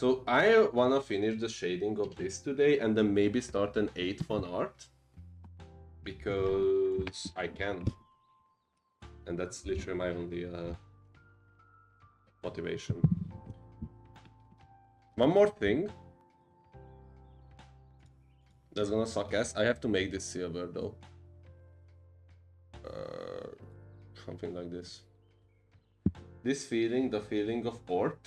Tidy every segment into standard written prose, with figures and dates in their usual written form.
So I wanna finish the shading of this today and then maybe start an 8 fun art. Because I can. And that's literally my only motivation. One more thing. That's gonna suck ass. I have to make this silver though. Something like this. This feeling, the feeling of port.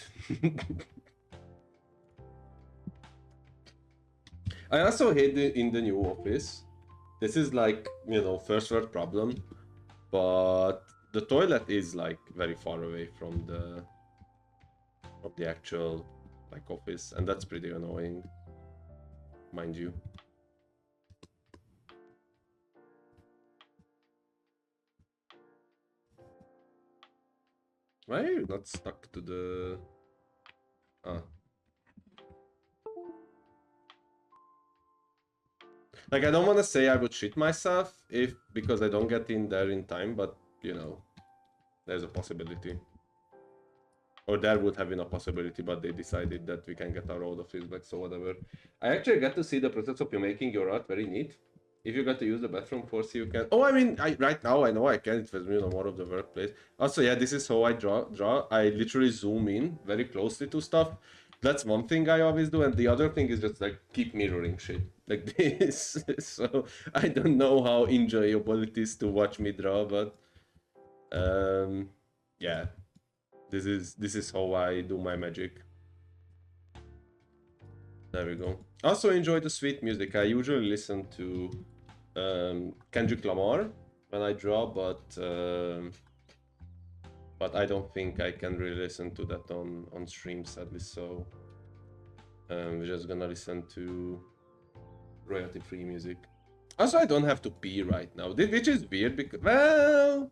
I also hate in the new office. This is like, you know, first world problem. But the toilet is like very far away from the actual like office, and that's pretty annoying, mind you. Why are you not stuck to the... Ah. Like, I don't want to say I would shit myself because I don't get in there in time, but, you know, there's a possibility. Or there would have been a possibility, but they decided that we can get our old office back, so whatever. I actually got to see the process of you making your art, very neat. If you got to use the bathroom force, you can... Oh, I mean, right now I know I can. It was, you know, more of the workplace. Also, yeah, this is how I draw. I literally zoom in very closely to stuff. That's one thing I always do, and the other thing is just like keep mirroring shit like this. So I don't know how enjoyable it is to watch me draw, but yeah, this is how I do my magic. There we go. Also enjoy the sweet music. I usually listen to Kendrick Lamar when I draw, but I don't think I can really listen to that on stream, sadly. So we're just gonna listen to royalty-free music. Also, I don't have to pee right now, which is weird because, well,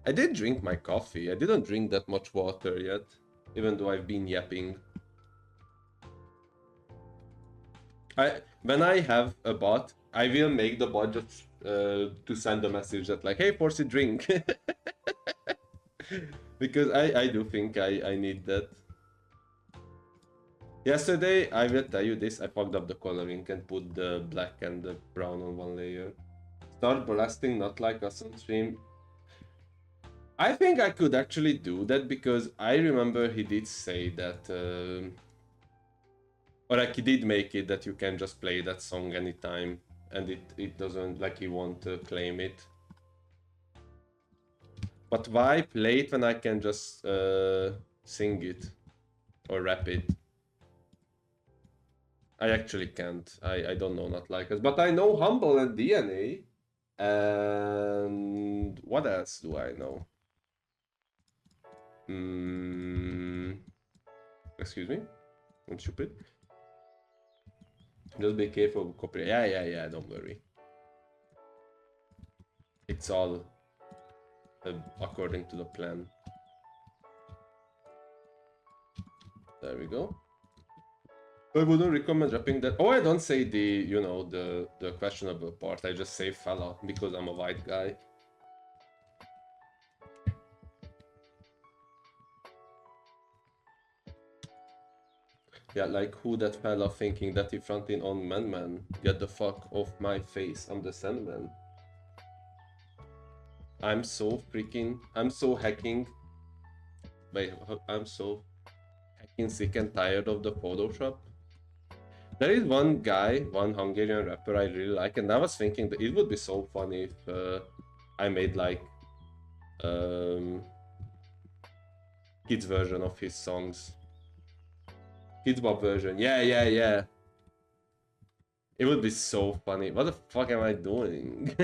I did drink my coffee. I didn't drink that much water yet, even though I've been yapping. When I have a bot, I will make the bot just to send a message that like, hey, Forsy, drink. Because I do think I need that. Yesterday, I will tell you this, I fucked up the coloring and put the black and the brown on one layer. Start blasting not like us on stream. I think I could actually do that because I remember he did say that, or like he did make it that you can just play that song anytime and it doesn't, like he won't claim it. But why play it when I can just sing it or rap it? I actually can't. I don't know Not Like Us, but I know Humble and DNA. And what else do I know? Excuse me? I'm stupid. Just be careful with copyright. Yeah, don't worry. It's all according to the plan. There we go. I wouldn't recommend rapping that. Oh, I don't say the, you know, the questionable part. I just say fella because I'm a white guy. Yeah, like who that fella thinking that he fronting on man? Get the fuck off my face. I'm the Sandman. I'm so hacking. Wait, I'm so hacking sick and tired of the Photoshop. There is one guy, one Hungarian rapper I really like, and I was thinking that it would be so funny if I made like kids version of his songs. Kids Bop version. Yeah. It would be so funny. What the fuck am I doing?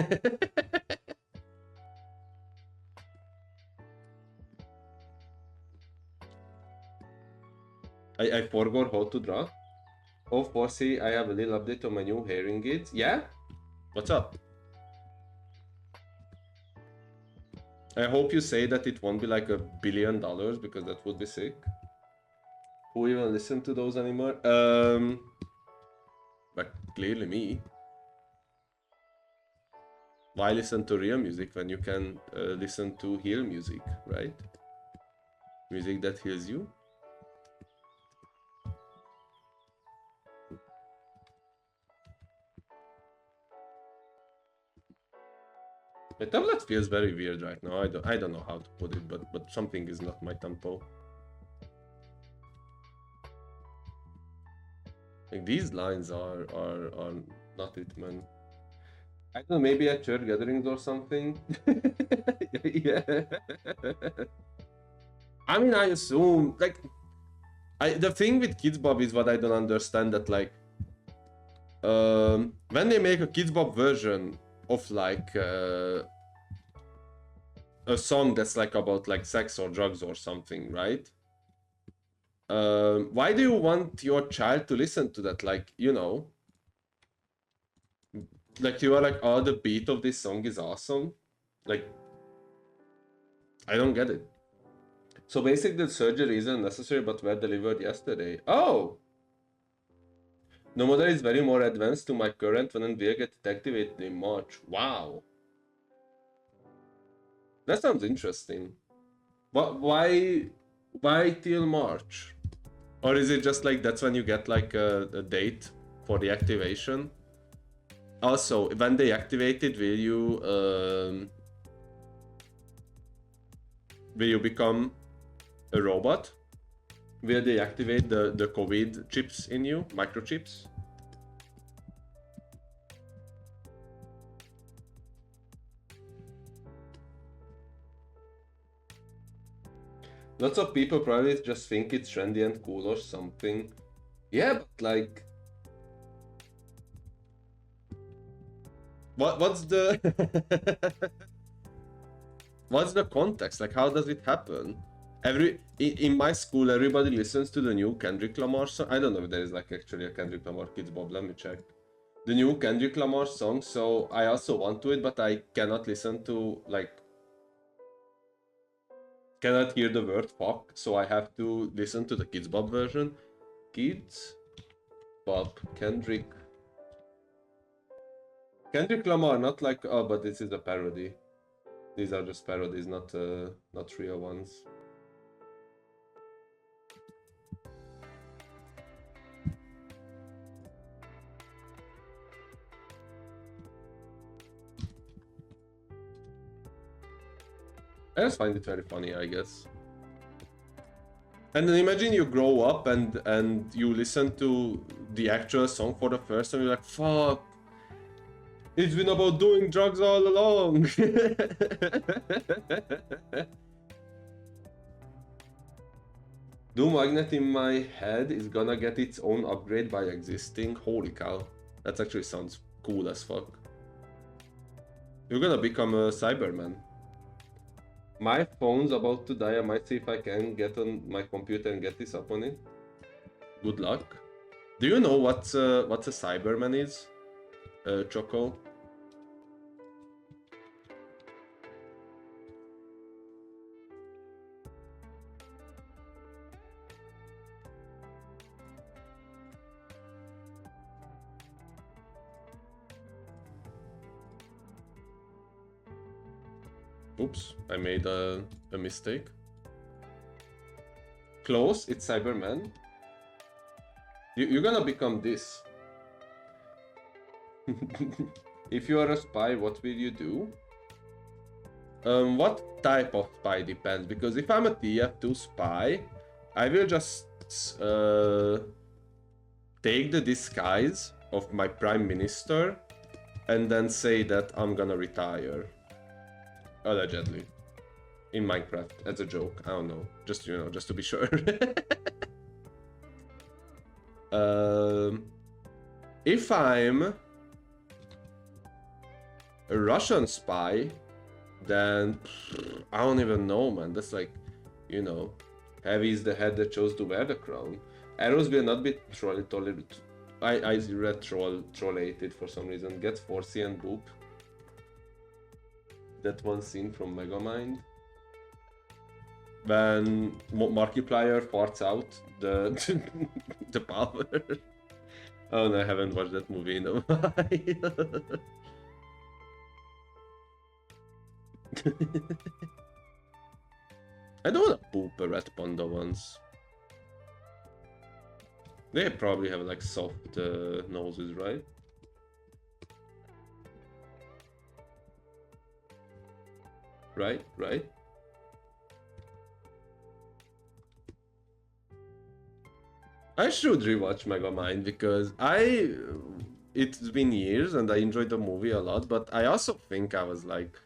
I forgot how to draw. Oh, Forsy, I have a little update on my new hearing aids. Yeah? What's up? I hope you say that it won't be like $1 billion because that would be sick. Who even listen to those anymore? But clearly me. Why listen to real music when you can listen to heal music, right? Music that heals you. The tablet feels very weird right now. I don't know how to put it, but something is not my tempo. Like these lines are not it, man. I don't know, maybe at church gatherings or something. Yeah. I mean, I assume like the thing with Kids Bop is what I don't understand, that like when they make a Kids Bop version of like a song that's like about like sex or drugs or something, right? Why do you want your child to listen to that? Like, you know, like you are like, oh, the beat of this song is awesome. Like, I don't get it. So basically, the surgery isn't necessary, but were delivered yesterday. Oh! The model is very more advanced to my current one and will get it activated in March. Wow. That sounds interesting. But why till March? Or is it just like that's when you get like a date for the activation? Also, when they activate it, will you become a robot? Will they activate the COVID chips in you, microchips? Lots of people probably just think it's trendy and cool or something. Yeah, but like, what's the what's the context? Like, how does it happen? In my school, everybody listens to the new Kendrick Lamar song. I don't know if there is like actually a Kendrick Lamar Kids Bob. Let me check. The new Kendrick Lamar song. So I also want to it, but I cannot listen to like cannot hear the word fuck. So I have to listen to the Kids Bob version. Kids Bob Kendrick Lamar, not like but this is a parody. These are just parodies, not real ones. I just find it very funny, I guess. And then imagine you grow up and you listen to the actual song for the first time, you're like, fuck, it's been about doing drugs all along. Do Magnet in my head is gonna get its own upgrade by existing? Holy cow. That actually sounds cool as fuck. You're gonna become a Cyberman. My phone's about to die. I might see if I can get on my computer and get this up on it. Good luck. Do you know what a Cyberman is, Choco? Oops, I made a mistake. Close, it's Cyberman. You're gonna become this. If you are a spy, what will you do? What type of spy depends, because if I'm a TF2 spy, I will just take the disguise of my prime minister and then say that I'm gonna retire. Allegedly. In Minecraft, as a joke. I don't know. Just, you know, just to be sure. If I'm a Russian spy, then I don't even know, man. That's like, you know, heavy is the head that chose to wear the crown. Arrows will not be tolerated. I read trollated for some reason. Get Forcy and Boop. That one scene from Megamind. When Markiplier farts out the the power. Oh no, I haven't watched that movie in a while. I don't want to poop a red panda once. They probably have like soft noses, right? Right, right. I should rewatch Megamind because it's been years and I enjoyed the movie a lot, but I also think I was like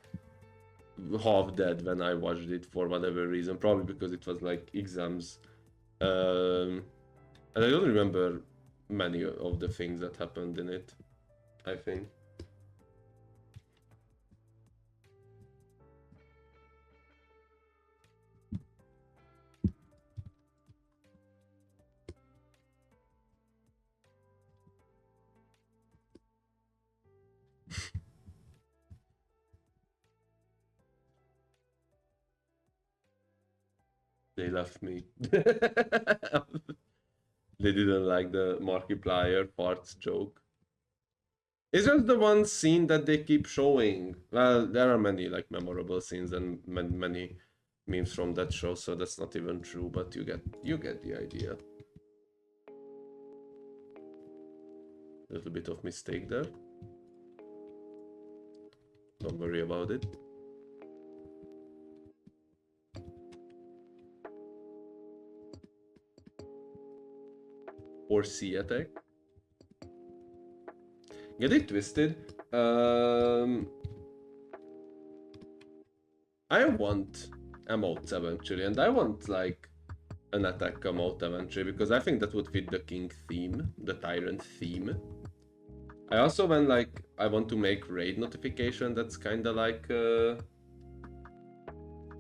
half dead when I watched it for whatever reason, probably because it was like exams. And I don't remember many of the things that happened in it, I think. They left me. They didn't like the Markiplier parts joke. It's just the one scene that they keep showing. Well, there are many like memorable scenes and many memes from that show, so that's not even true. But you get the idea. A little bit of mistake there. Don't worry about it. Or C attack. Get it twisted. I want emotes eventually, and I want like an attack emote eventually because I think that would fit the king theme, the tyrant theme. I also when like I want to make raid notification that's kind of like an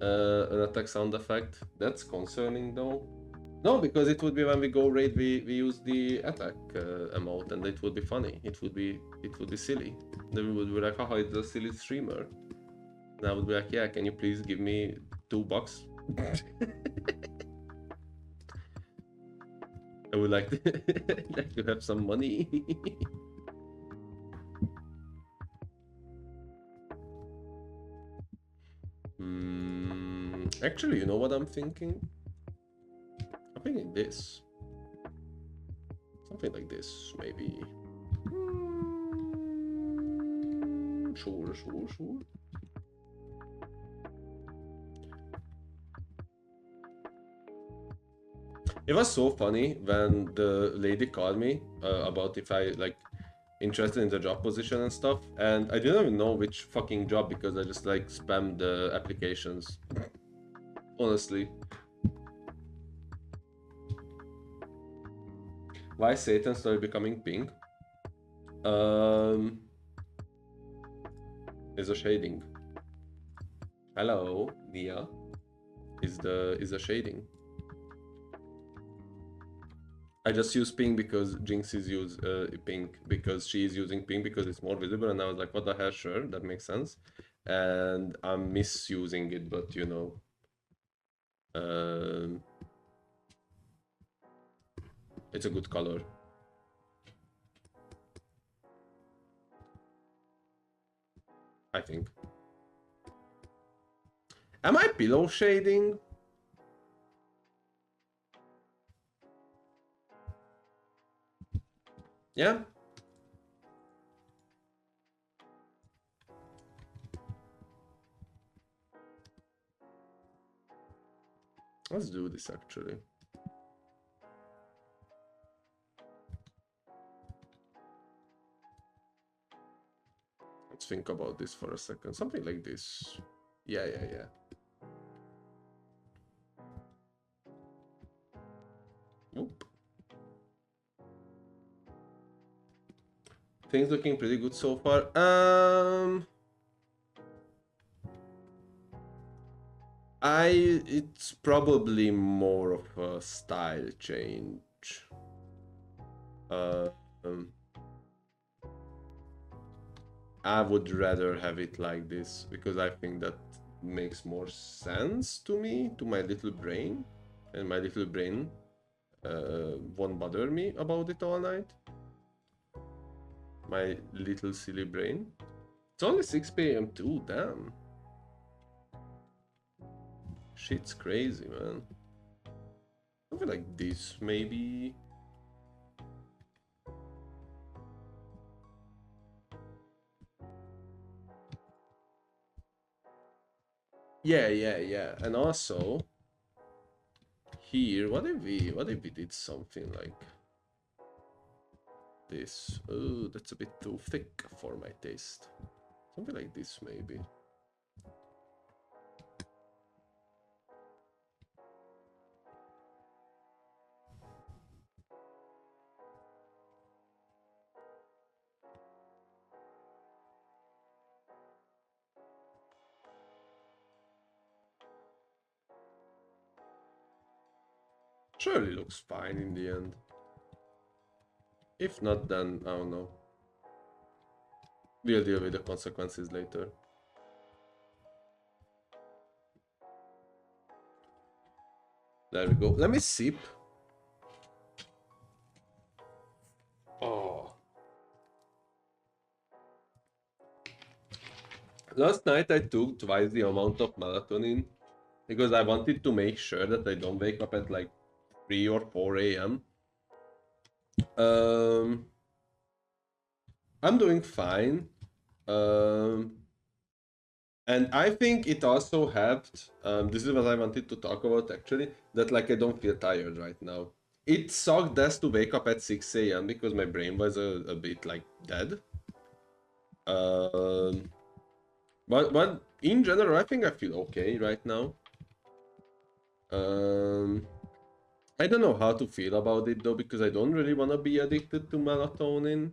attack sound effect. That's concerning though. No, because it would be when we go raid, we use the attack emote, and it would be funny. It would be silly. Then we would be like, haha, it's a silly streamer. And I would be like, yeah, can you please give me $2? I would like to, like to have some money. Actually, you know what I'm thinking? I'm thinking this. Something like this, maybe. Sure. It was so funny when the lady called me about if I like interested in the job position and stuff, and I didn't even know which fucking job because I just like spammed the applications. Honestly. Why Satan started becoming pink? Um, is a shading. Hello, Nia. Is a shading. I just use pink because Jinx is use pink because she is using pink because it's more visible, and I was like, what the hell? Sure, that makes sense. And I'm misusing it, but you know, um, it's a good color. I think. Am I pillow shading? Yeah. Let's do this actually. Let's think about this for a second. Something like this. Yeah. Oop. Things looking pretty good so far. It's probably more of a style change. Um, I would rather have it like this because I think that makes more sense to me, to my little brain, and my little brain won't bother me about it all night. My little silly brain. It's only 6 p.m. too, damn. Shit's crazy, man. Something like this, maybe. Yeah. And also here, what if we did something like this? Oh, that's a bit too thick for my taste. Something like this maybe. Surely looks fine in the end. If not, then I don't know. We'll deal with the consequences later. There we go. Let me sip. Oh. Last night I took twice the amount of melatonin because I wanted to make sure that I don't wake up at like 3 or 4 a.m. Um, I'm doing fine. Um, and I think it also helped. This is what I wanted to talk about actually. That like I don't feel tired right now. It sucked as to wake up at 6 a.m. because my brain was a bit like dead. Um, but in general, I think I feel okay right now. I don't know how to feel about it though because I don't really want to be addicted to melatonin.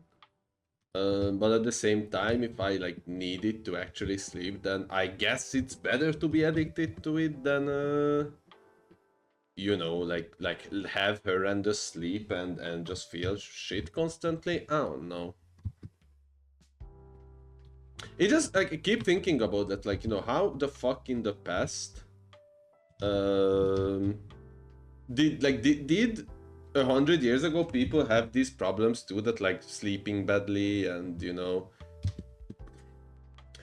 But at the same time, if I like need it to actually sleep, then I guess it's better to be addicted to it than like have horrendous sleep and just feel shit constantly. I don't know. It just like I keep thinking about that, like how the fuck in the past, um, did 100 years ago people have these problems too, that like sleeping badly and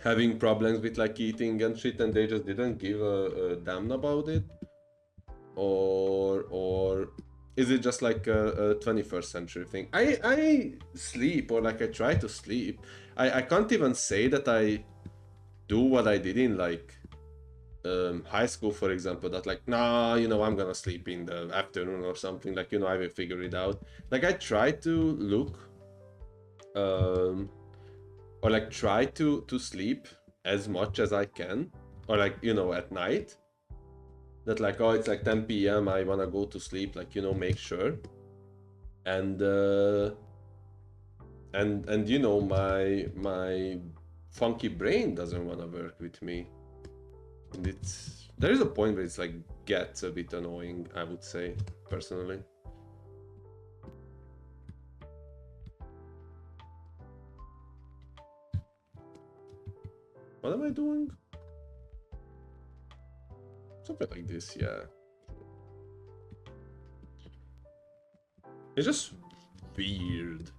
having problems with like eating and shit, and they just didn't give a damn about it, or is it just like a 21st century thing? I sleep, or like I try to sleep. I can't even say that I do what I did in like high school, for example, that like nah, I'm gonna sleep in the afternoon or something, like I will figure it out. Like I try to look um or like try to sleep as much as I can, or like at night, that like, oh, it's like 10 p.m. I wanna go to sleep, like make sure. And my funky brain doesn't wanna work with me. And there is a point where it's like gets a bit annoying, I would say, personally. What am I doing? Something like this, yeah. It's just weird.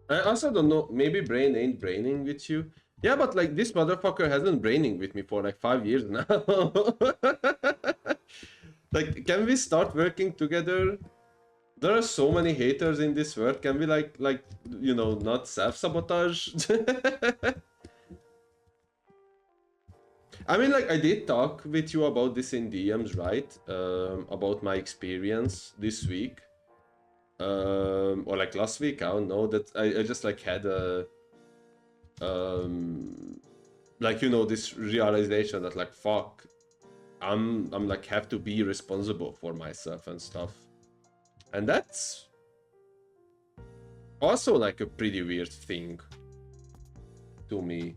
I also don't know, maybe brain ain't braining with you. Yeah, but like this motherfucker hasn't braining with me for like 5 years now. Like, can we start working together? There are so many haters in this world. Can we like not self-sabotage? I mean, like, I did talk with you about this in DMs, right? About my experience this week. Or like last week, I don't know, that I just like had a like this realization that like fuck, I'm like have to be responsible for myself and stuff. And that's also like a pretty weird thing to me.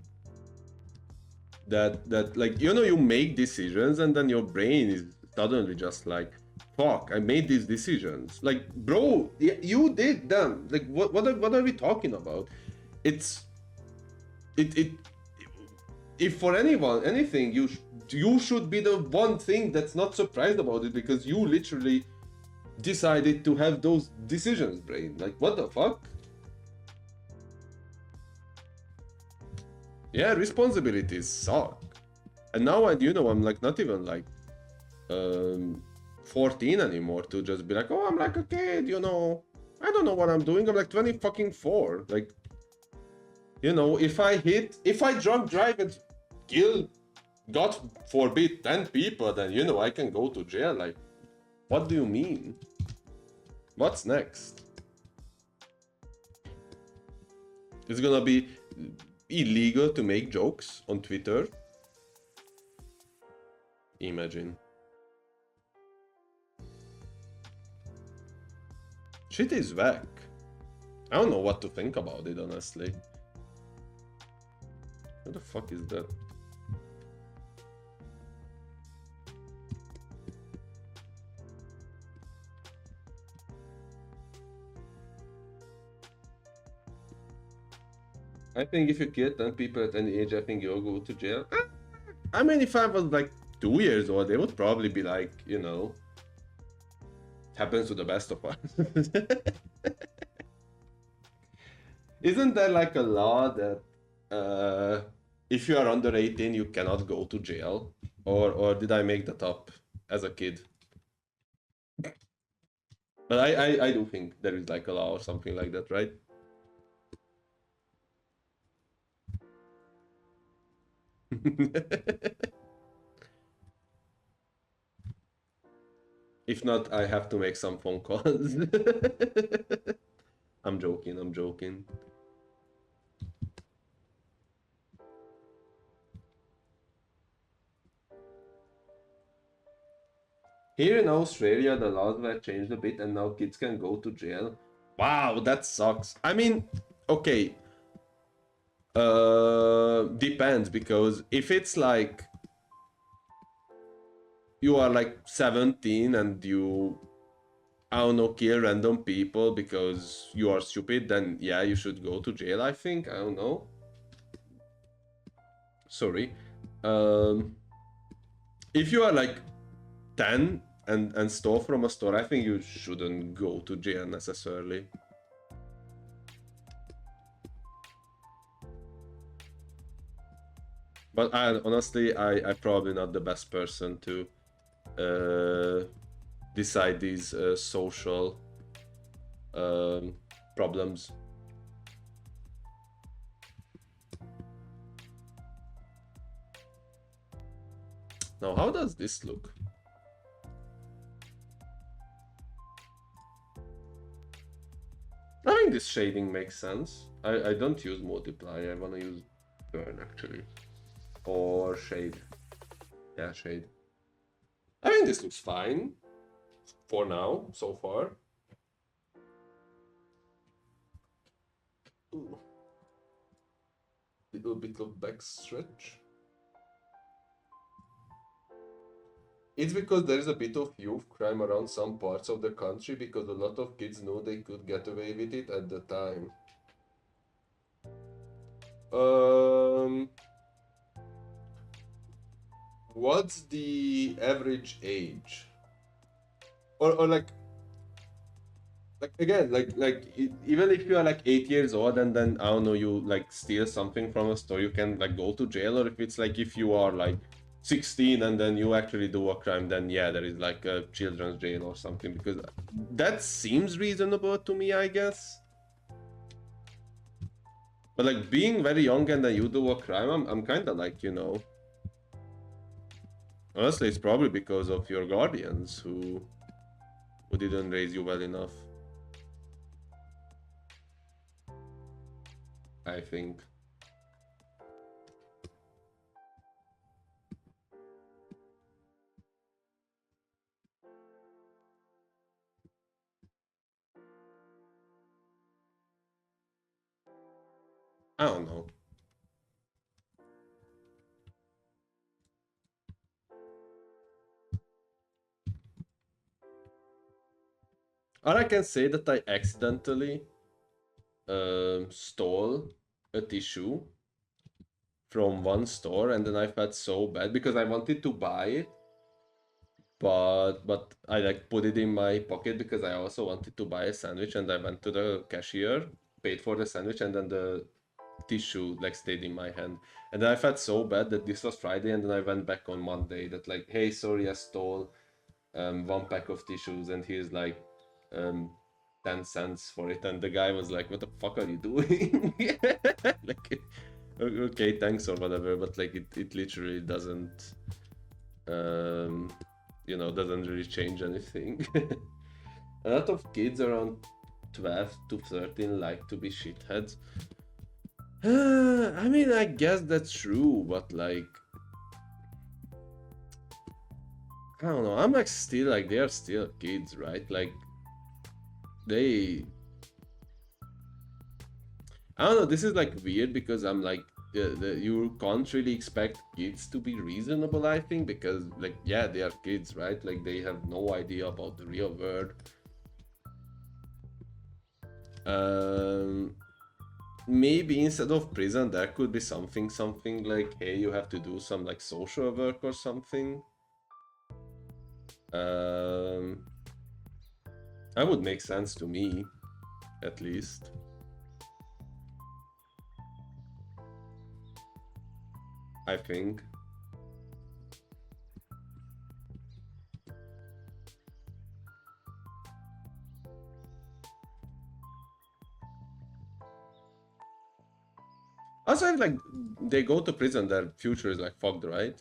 That like you make decisions and then your brain is suddenly just like, fuck, I made these decisions. Like, bro, you did them. Like, what are we talking about? It if for anything, you should be the one thing that's not surprised about it, because you literally decided to have those decisions, brain. Like, what the fuck? Yeah, responsibilities suck. And now I'm like not even like 14 anymore to just be like, oh, I'm like a kid, I don't know what I'm doing. I'm like 20 fucking 4. Like, you know, if I drunk drive and kill, God forbid, 10 people, then, you know, I can go to jail. Like, what do you mean? What's next? It's gonna be illegal to make jokes on Twitter. Imagine. Shit is whack. I don't know what to think about it, honestly. What the fuck is that? I think if you kill 10 people at any age, I think you'll go to jail. I mean, if I was like 2 years old, they would probably be like, you know, happens to the best of us. Isn't there like a law that if you are under 18, you cannot go to jail? Or did I make that up as a kid? But I do think there is like a law or something like that, right? If not, I have to make some phone calls. I'm joking, I'm joking. Here in Australia, the laws were changed a bit and now kids can go to jail. Wow, that sucks. I mean, okay. Depends, because if it's like you are like 17 and you, I don't know, kill random people because you are stupid, then yeah, you should go to jail, I think. I don't know. Sorry. If you are like 10 and stole from a store, I think you shouldn't go to jail necessarily. But honestly, I'm probably not the best person to decide these social problems. Now, how does this look? I think this shading makes sense. I don't use multiply, I want to use burn actually. Or shade. Yeah, shade. I think this looks fine. For now, so far. Ooh. Little bit of back stretch. It's because there is a bit of youth crime around some parts of the country because a lot of kids know they could get away with it at the time. What's the average age? Or like again, even if you are like 8 years old and then I don't know, you like steal something from a store, you can like go to jail. Or if it's like if you are like 16 and then you actually do a crime, then yeah, there is like a children's jail or something, because that seems reasonable to me, I guess. But like being very young and then you do a crime, I'm kind of like, you know, honestly, it's probably because of your guardians who didn't raise you well enough, I think. I don't know. Or I can say that I accidentally stole a tissue from one store and then I felt so bad because I wanted to buy it, but I like put it in my pocket because I also wanted to buy a sandwich, and I went to the cashier, paid for the sandwich, and then the tissue like stayed in my hand. And then I felt so bad that this was Friday, and then I went back on Monday that like, hey, sorry, I stole one pack of tissues, and here's like 10 cents for it, and the guy was like, what the fuck are you doing? Like, okay, thanks or whatever, but like it literally doesn't doesn't really change anything. A lot of kids around 12 to 13 like to be shitheads. I mean, I guess that's true, but like, I don't know. I'm like still like they are still kids, right? Like they, I don't know. This is like weird because I'm like, you can't really expect kids to be reasonable. I think because like yeah, they are kids, right? Like they have no idea about the real world. Um, Maybe instead of prison, there could be something like, hey, you have to do some like social work or something. That would make sense to me, at least. I think. Also, if like they go to prison, their future is like fucked, right?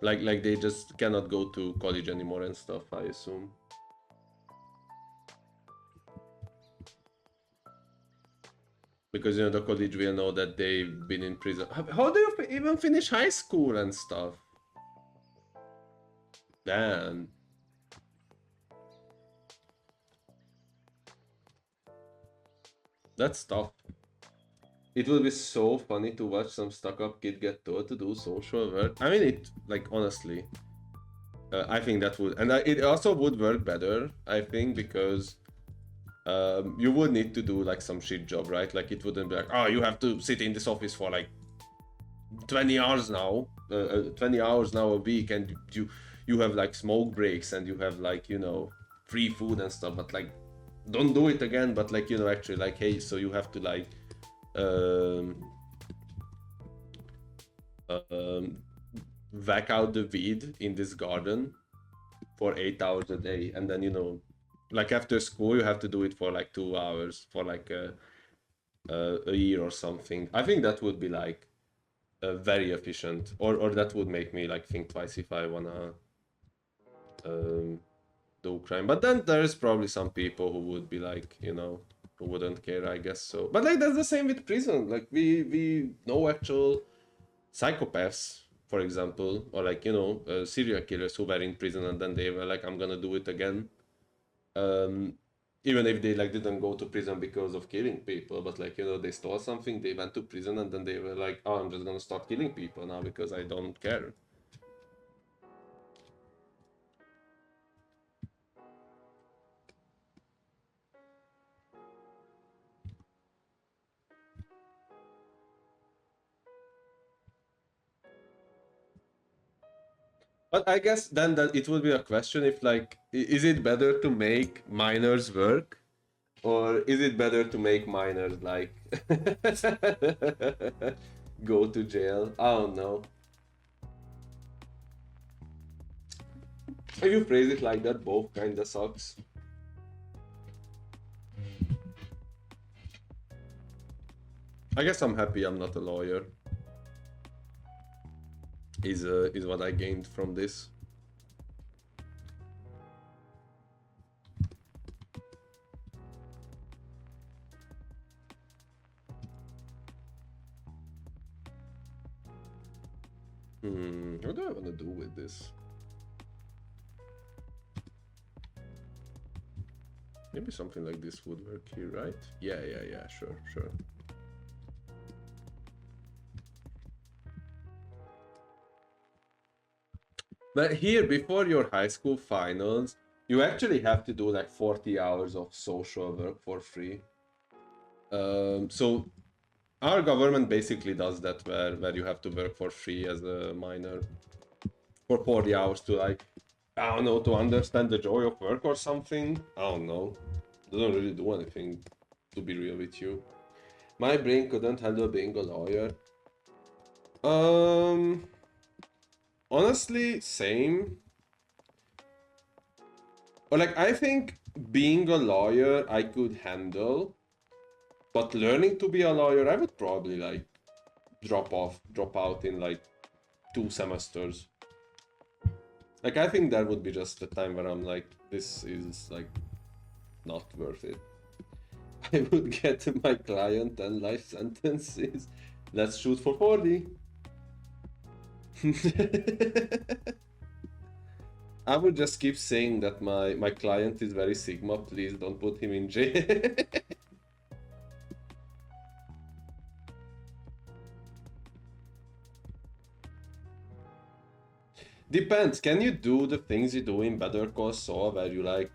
Like they just cannot go to college anymore and stuff, I assume. Because the college will know that they've been in prison. How do you even finish high school and stuff? Damn. That's tough. It will be so funny to watch some stuck-up kid get told to do social work. I mean, it like honestly, I think that would, and it also would work better. I think because you would need to do like some shit job, right? Like it wouldn't be like, oh, you have to sit in this office for like 20 hours now, 20 hours now a week, and you have like smoke breaks and you have like free food and stuff. But like, don't do it again. But like actually like, hey, so you have to like um, um, whack out the weed in this garden for 8 hours a day, and then like after school you have to do it for like 2 hours for like a year or something. I think that would be like very efficient, or that would make me like think twice if I wanna um, do crime. But then there's probably some people who would be like, who wouldn't care, I guess so. But like that's the same with prison. Like we know actual psychopaths, for example, or like serial killers who were in prison and then they were like, I'm gonna do it again. Um, Even if they like didn't go to prison because of killing people, but like they stole something, they went to prison and then they were like, oh, I'm just gonna start killing people now because I don't care. But I guess then that it would be a question if like, is it better to make minors work, or is it better to make minors like go to jail? I don't know. If you phrase it like that, both kinda sucks. I guess I'm happy I'm not a lawyer. Is what I gained from this. What do I want to do with this? Maybe something like this would work here, right? Yeah, sure. But here, before your high school finals, you actually have to do like 40 hours of social work for free. So our government basically does that where you have to work for free as a minor for 40 hours to like, I don't know, to understand the joy of work or something. I don't know. Doesn't really do anything, to be real with you. My brain couldn't handle being a lawyer. Um, Honestly, same. Or like, I think being a lawyer I could handle, but learning to be a lawyer I would probably like drop out in like 2 semesters. Like, I think that would be just the time where I'm like, this is like not worth it. I would get my client 10 life sentences. Let's shoot for 40. I would just keep saying that my client is very Sigma. Please don't put him in jail. Depends. Can you do the things you do in Better Call Saul where you like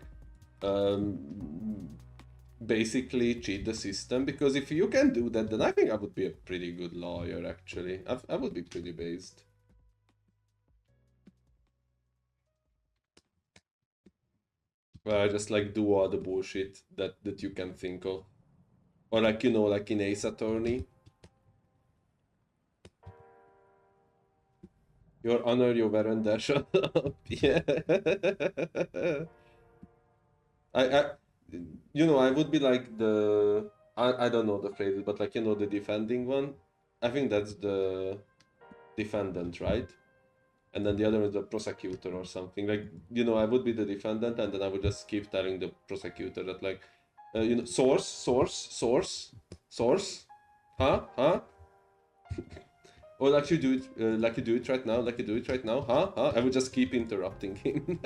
basically cheat the system? Because if you can do that, then I think I would be a pretty good lawyer actually. I would be pretty based. Where I just like do all the bullshit that you can think of. Or like, you know, like in Ace Attorney. Your Honor, you weren't there, shut up. Yeah. I, you know, I would be like I don't know the phrases, but like, you know, the defending one. I think that's the defendant, right? And then the other is the prosecutor or something. Like, you know, I would be the defendant, and then I would just keep telling the prosecutor that, like, you know, source, huh? Or like you do it right now, like you do it right now, huh? I would just keep interrupting him.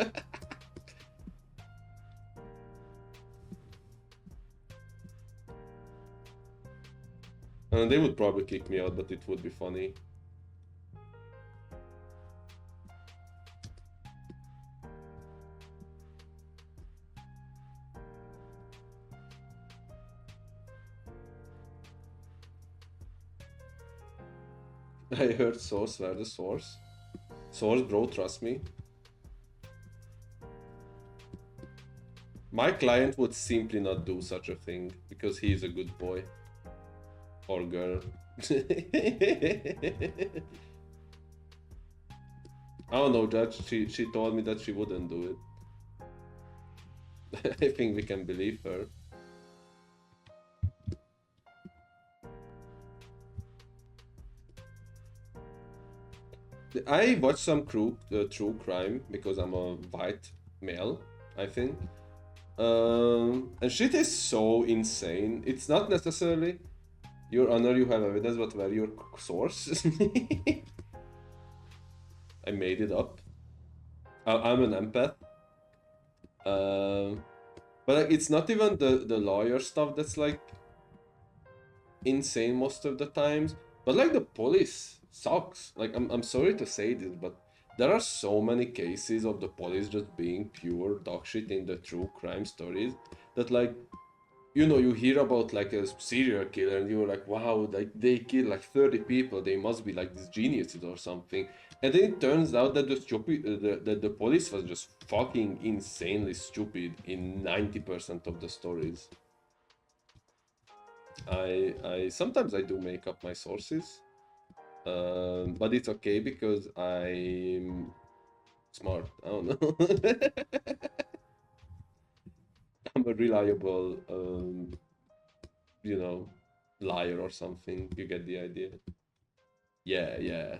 And they would probably kick me out, but it would be funny. I heard source, where the source? Source, bro, trust me. My client would simply not do such a thing because he is a good boy. Or girl. I don't know, Judge. She told me that she wouldn't do it. I think we can believe her. I watch some true crime because I'm a white male, I think. And shit is so insane. It's not necessarily, Your Honor, you have evidence, but where your source? I made it up. I'm an empath. But like, it's not even the lawyer stuff that's like insane most of the times. But like the police sucks. Like I'm sorry to say this, but there are so many cases of the police just being pure dog shit in the true crime stories that, like, you know, you hear about like a serial killer and you're like, wow, like they killed like 30 people, they must be like these geniuses or something. And then it turns out that the police was just fucking insanely stupid in 90% of the stories. I sometimes I do make up my sources, but it's okay because I'm smart. I don't know. I'm a reliable, you know, liar or something. You get the idea. Yeah, yeah.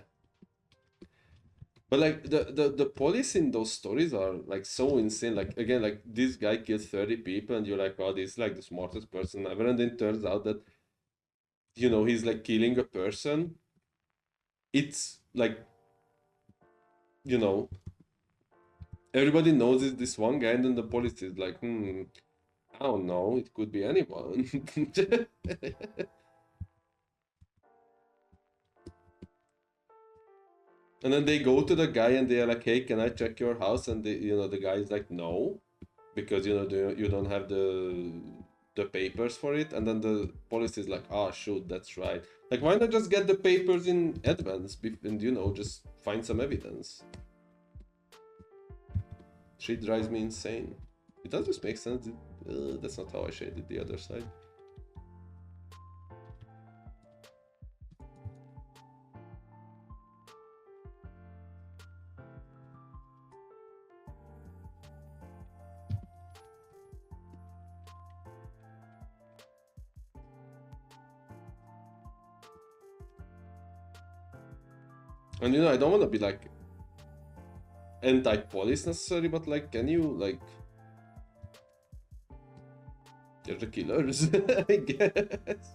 But like the police in those stories are like so insane. Like again, like this guy kills 30 people, and you're like, wow, this is like the smartest person ever. And then it turns out that, you know, he's like killing a person. It's like, you know, everybody knows it's this one guy, and then the police is like, I don't know, it could be anyone. And then they go to the guy and they're like, hey, can I check your house? And you know, the guy is like, no, because you know you don't have the papers for it. And then the police is like, ah, shoot, that's right. Like, why not just get the papers in advance and, you know, just find some evidence? Shit drives me insane. It does just make sense. That's not how I shaded the other side. And you know, I don't want to be like anti-police necessarily, but like, can you like, they're the killers, I guess.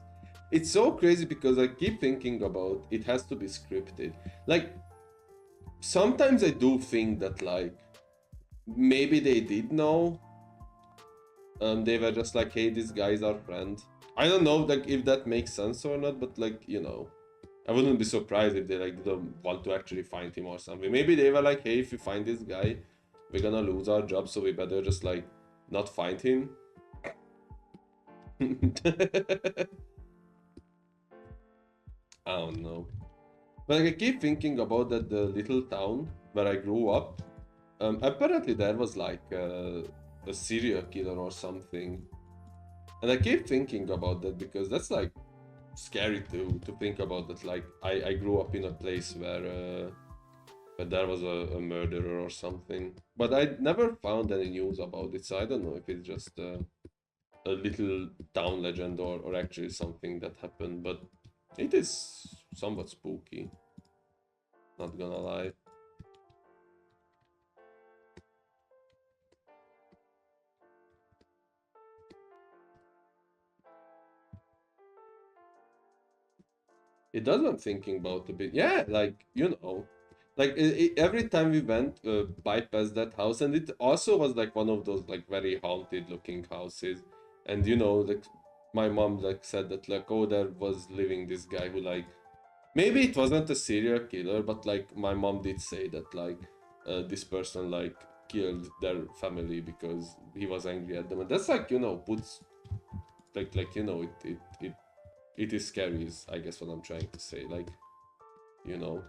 It's so crazy because I keep thinking about it has to be scripted. Like, sometimes I do think that like maybe they did know. They were just like, hey, this guy's our friend. I don't know like if that makes sense or not, but like, you know, I wouldn't be surprised if they like don't want to actually find him or something. Maybe they were like, hey, if we find this guy, we're gonna lose our job, so we better just like not find him. I don't know. But like, I keep thinking about that the little town where I grew up. Apparently there was like a serial killer or something, and I keep thinking about that because that's like scary to think about. That like I grew up in a place where there was a murderer or something, but I never found any news about it, so I don't know if it's just a little town legend or actually something that happened. But it is somewhat spooky, not gonna lie. It does I'm thinking about a bit. Yeah, like, you know, like every time we went bypass that house, and it also was like one of those like very haunted looking houses. And you know, like my mom like said that like, oh, there was living this guy who like maybe it wasn't a serial killer, but like my mom did say that like this person like killed their family because he was angry at them. And that's like, you know, puts like you know, it is scary is I guess what I'm trying to say. Like, you know.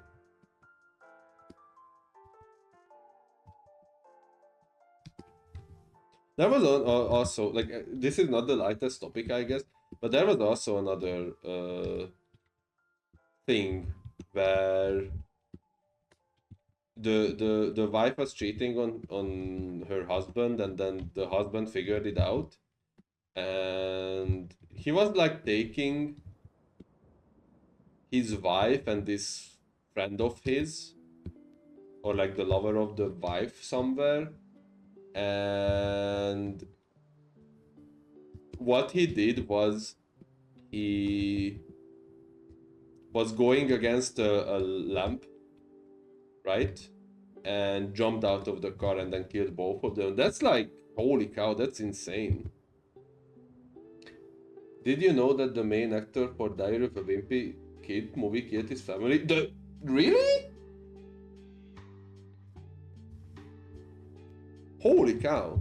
There was also like this is not the lightest topic, I guess, but there was also another thing where the wife was cheating on her husband, and then the husband figured it out, and he was like taking his wife and this friend of his, or like the lover of the wife somewhere, and what he did was he was going against a lamp, right? And jumped out of the car and then killed both of them. That's like, holy cow, that's insane. Did you know that the main actor for Diary of a Wimpy Kid movie killed his family? Really? Holy cow.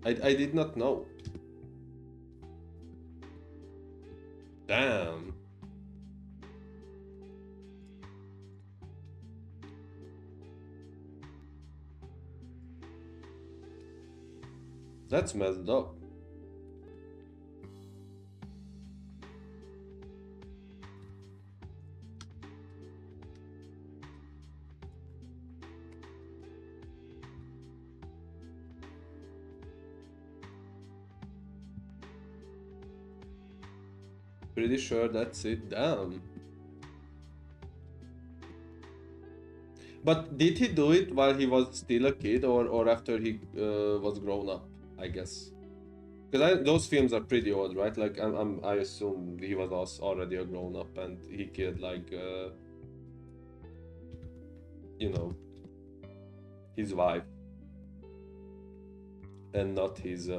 I did not know. Damn. That's messed up. Pretty sure that's it. Damn. But did he do it while he was still a kid, or after he was grown up? I guess. Because those films are pretty old, right? Like I assume he was also already a grown up and he killed like you know, his wife and not his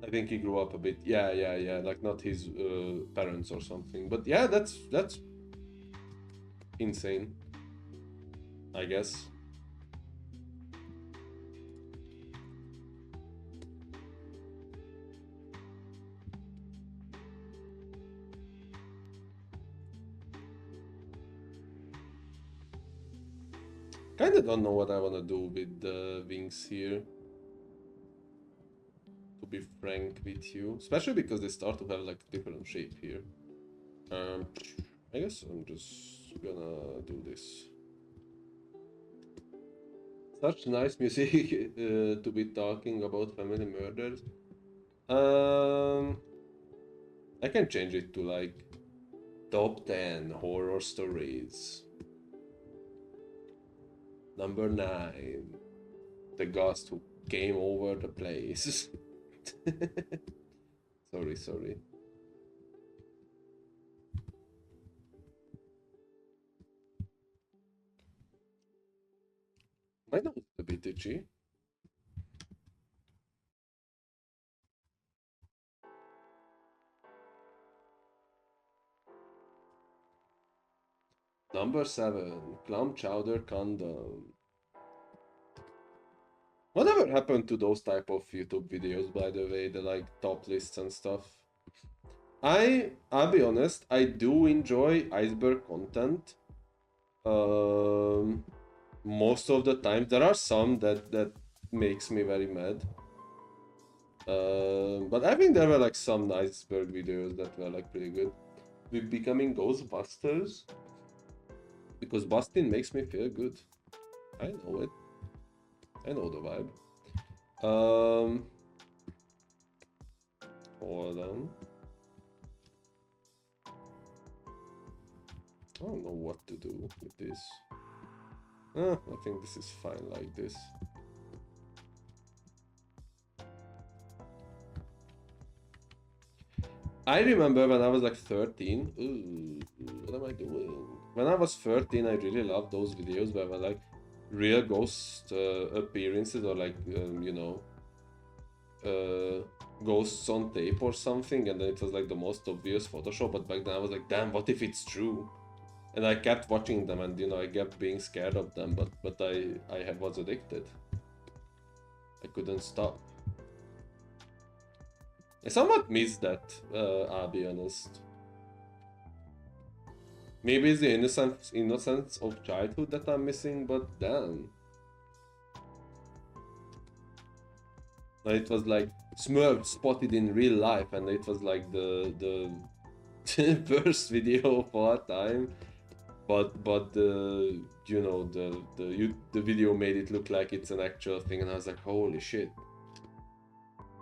I think he grew up a bit. Yeah, yeah, yeah. Like not his parents or something. But yeah, that's insane, I guess. Kinda don't know what I wanna do with the wings here, to be frank with you. Especially because they start to have like different shape here. Um, I guess I'm just gonna do this. Such nice music to be talking about family murders. Um, I can change it to like top 10 horror stories. Number 9, the ghost who came over the place. Sorry. My nose is a bit itchy. Number 7, clam chowder condom. Whatever happened to those type of YouTube videos, by the way, the like top lists and stuff? I'll be honest, I do enjoy iceberg content. Most of the time, there are some that makes me very mad. But I think there were like some iceberg videos that were like pretty good. We're becoming Ghostbusters because busting makes me feel good. I know it. I know the vibe. Hold on. I don't know what to do with this. I think this is fine like this. I remember when I was like 13. Ooh, what am I doing? When I was 13, I really loved those videos where were like real ghost appearances or like, you know, ghosts on tape or something, and then it was like the most obvious Photoshop. But back then I was like, damn, what if it's true? And I kept watching them, and you know, I kept being scared of them, but I was addicted. I couldn't stop. I somewhat miss that, I'll be honest. Maybe it's the innocence of childhood that I'm missing, but damn. It was like Smurf spotted in real life, and it was like the first video of all time. But the you know the video made it look like it's an actual thing, and I was like, holy shit,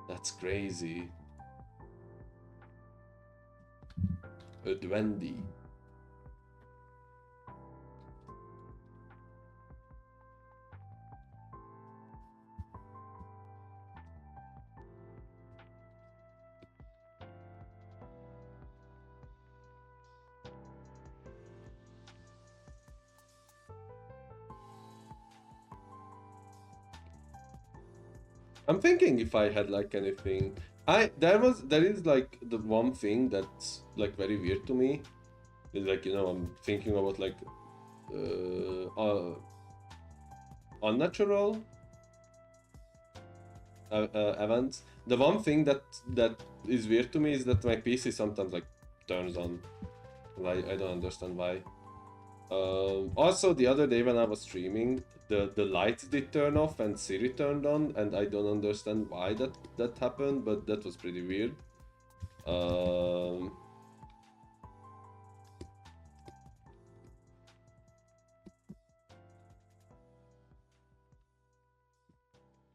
that's crazy. A duende. I'm thinking if I had like anything. There is like the one thing that's like very weird to me. Is like, you know, I'm thinking about like unnatural events. The one thing that is weird to me is that my PC sometimes like turns on. I don't understand why. Also, the other day when I was streaming, the lights did turn off and Siri turned on, and I don't understand why that happened, but that was pretty weird.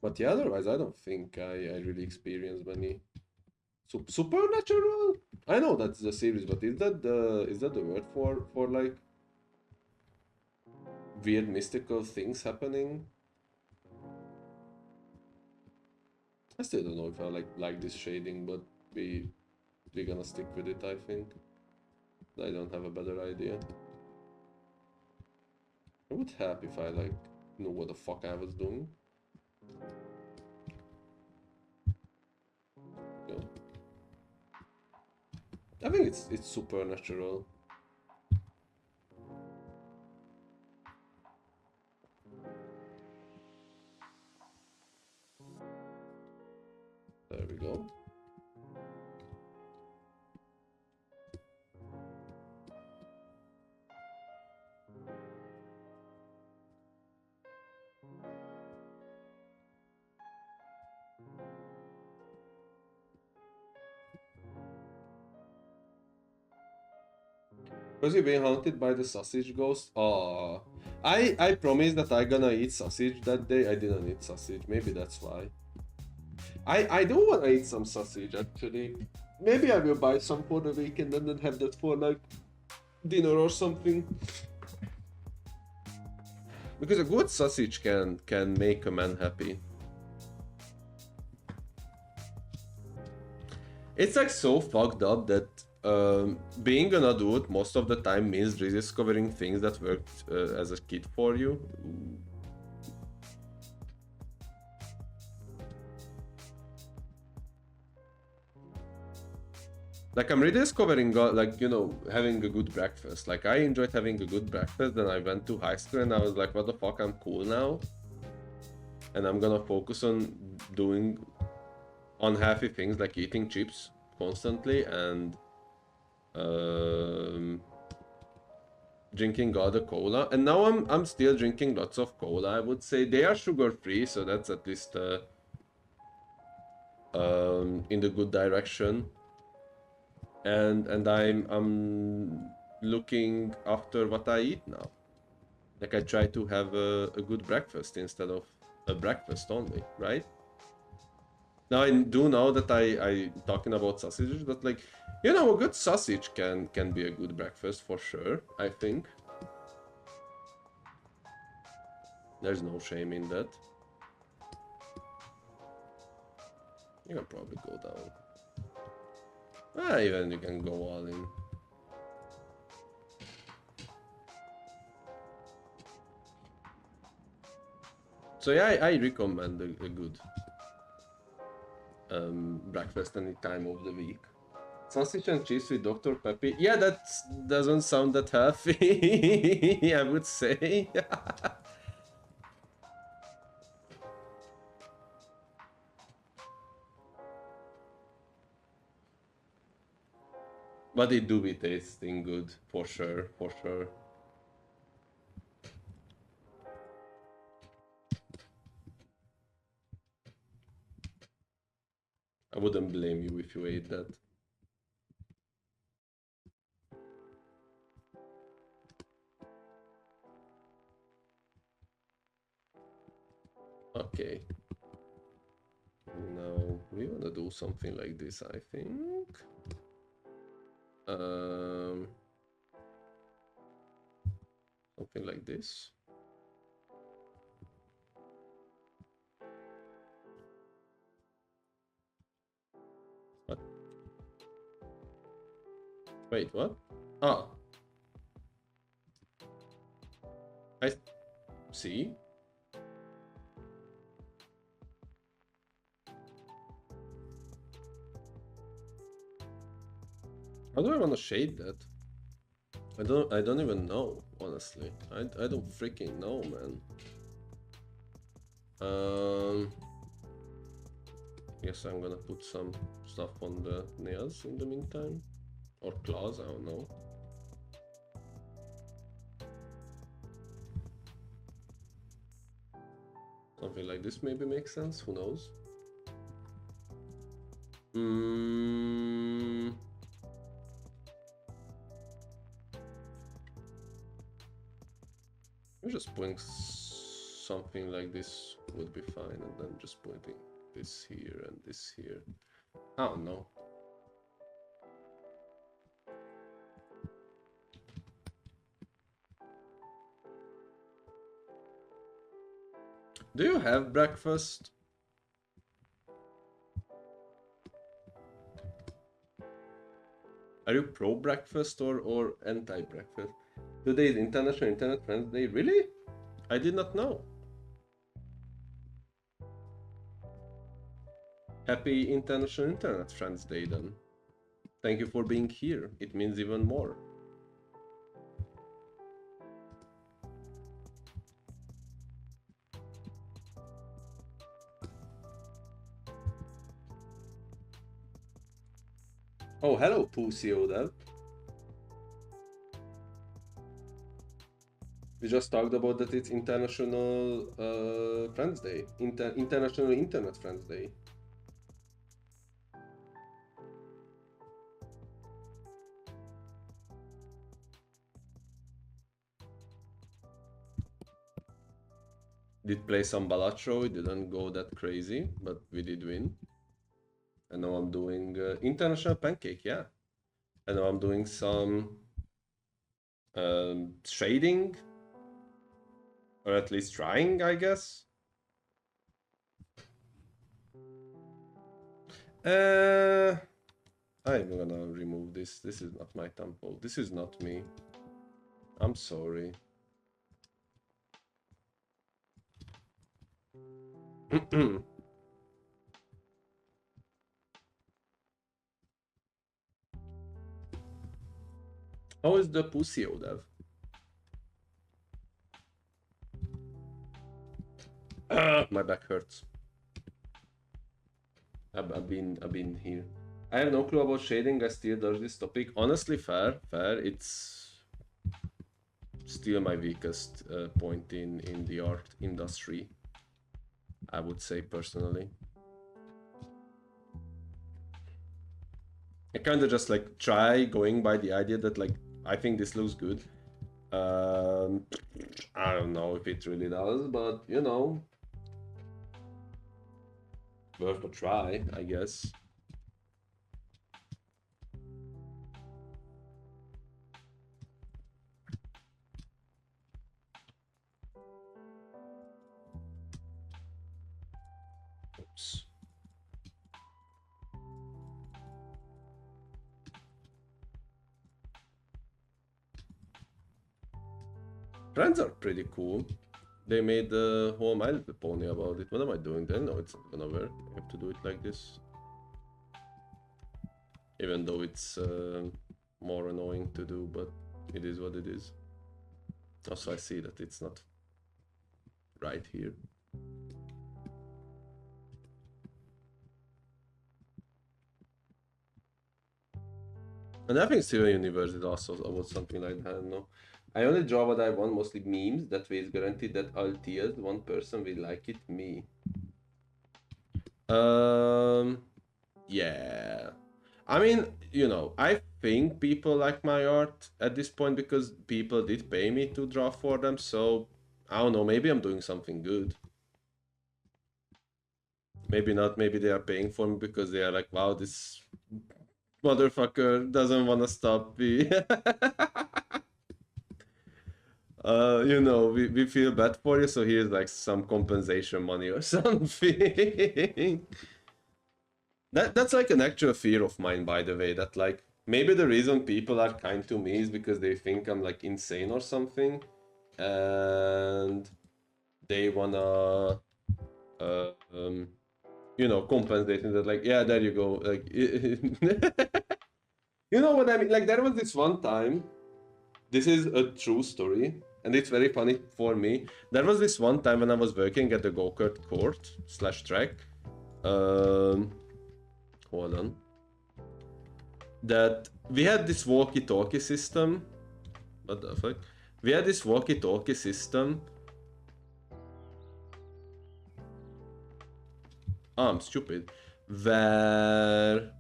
But yeah, otherwise I don't think I really experienced many supernatural. I know that's the series, but is that the word for like weird mystical things happening? I still don't know if I like this shading, but we're gonna stick with it, I think. I don't have a better idea. I would help if I like knew what the fuck I was doing. Yeah. I think it's supernatural. There we go. Was he being haunted by the sausage ghost? Oh, I promised that I gonna eat sausage that day. I didn't eat sausage. Maybe that's why. I do wanna eat some sausage actually. Maybe I will buy some for the weekend and then have that for like dinner or something. Because a good sausage can make a man happy. It's like so fucked up that being an adult most of the time means rediscovering things that worked as a kid for you. Like I'm rediscovering, like, you know, having a good breakfast. Like I enjoyed having a good breakfast. Then I went to high school and I was like, what the fuck, I'm cool now. And I'm gonna focus on doing unhealthy things like eating chips constantly and drinking all the cola. And now I'm still drinking lots of cola. I would say they are sugar free, so that's at least in the good direction. And I'm looking after what I eat now. Like I try to have a good breakfast instead of a breakfast only, right? Now I do know that I talking about sausages, but like, you know, a good sausage can be a good breakfast for sure, I think. There's no shame in that. You can probably go down. Ah, even you can go all in. So yeah, I recommend a good breakfast any time of the week. Sausage and cheese with Dr. Peppy. Yeah, that doesn't sound that healthy, I would say. But it do be tasting good, for sure, for sure. I wouldn't blame you if you ate that. Okay. Now we wanna do something like this, I think. Something like this. What? Wait, what? Ah. I see. How do I want to shade that? I don't even know, honestly. I don't freaking know, man. Guess I'm gonna put some stuff on the nails in the meantime. Or claws, I don't know. Something like this maybe makes sense, who knows? I'm just putting something like this would be fine, and then just putting this here and this here. I don't know. Do you have breakfast? Are you pro breakfast or anti breakfast? Today's International Internet Friends Day. Really? I did not know. Happy International Internet Friends Day then. Thank you for being here. It means even more. Oh, hello, Pussy Odell. We just talked about that it's International Friends Day. International Internet Friends Day. Did play some Balatro, it didn't go that crazy, but we did win. And now I'm doing International Pancake, yeah. And now I'm doing some shading, or at least trying, I guess. I'm gonna remove this. This is not my temple. This is not me. I'm sorry. How is the pussy, Odev? My back hurts. I've been here. I have no clue about shading. I still dodge this topic. Honestly, fair. It's still my weakest point in the art industry, I would say personally. I kind of just like try going by the idea that like I think this looks good. I don't know if it really does, but you know, worth a try, I guess. Oops. Friends are pretty cool. They made the whole My Little Pony about it. What am I doing then? No, it's not gonna work. I have to do it like this. Even though it's more annoying to do, but it is what it is. Also, I see that it's not right here. And I think Steven Universe is also about something like that, no? I only draw what I want, mostly memes. That way it's guaranteed that I'll tear. One person will like it, me. Yeah. I mean, you know, I think people like my art at this point because people did pay me to draw for them, so I don't know, maybe I'm doing something good. Maybe not, maybe they are paying for me because they are like, wow, this motherfucker doesn't want to stop me. You know, we feel bad for you, so here's like some compensation money or something. That's like an actual fear of mine, by the way, that like maybe the reason people are kind to me is because they think I'm like insane or something, and they wanna you know, compensate that like, yeah, there you go, like you know what I mean? Like there was this one time, this is a true story, and it's very funny for me. There was this one time when I was working at the go-kart court / track. Hold on. That we had this walkie-talkie system. What the fuck? We had this walkie-talkie system. Oh, I'm stupid. Where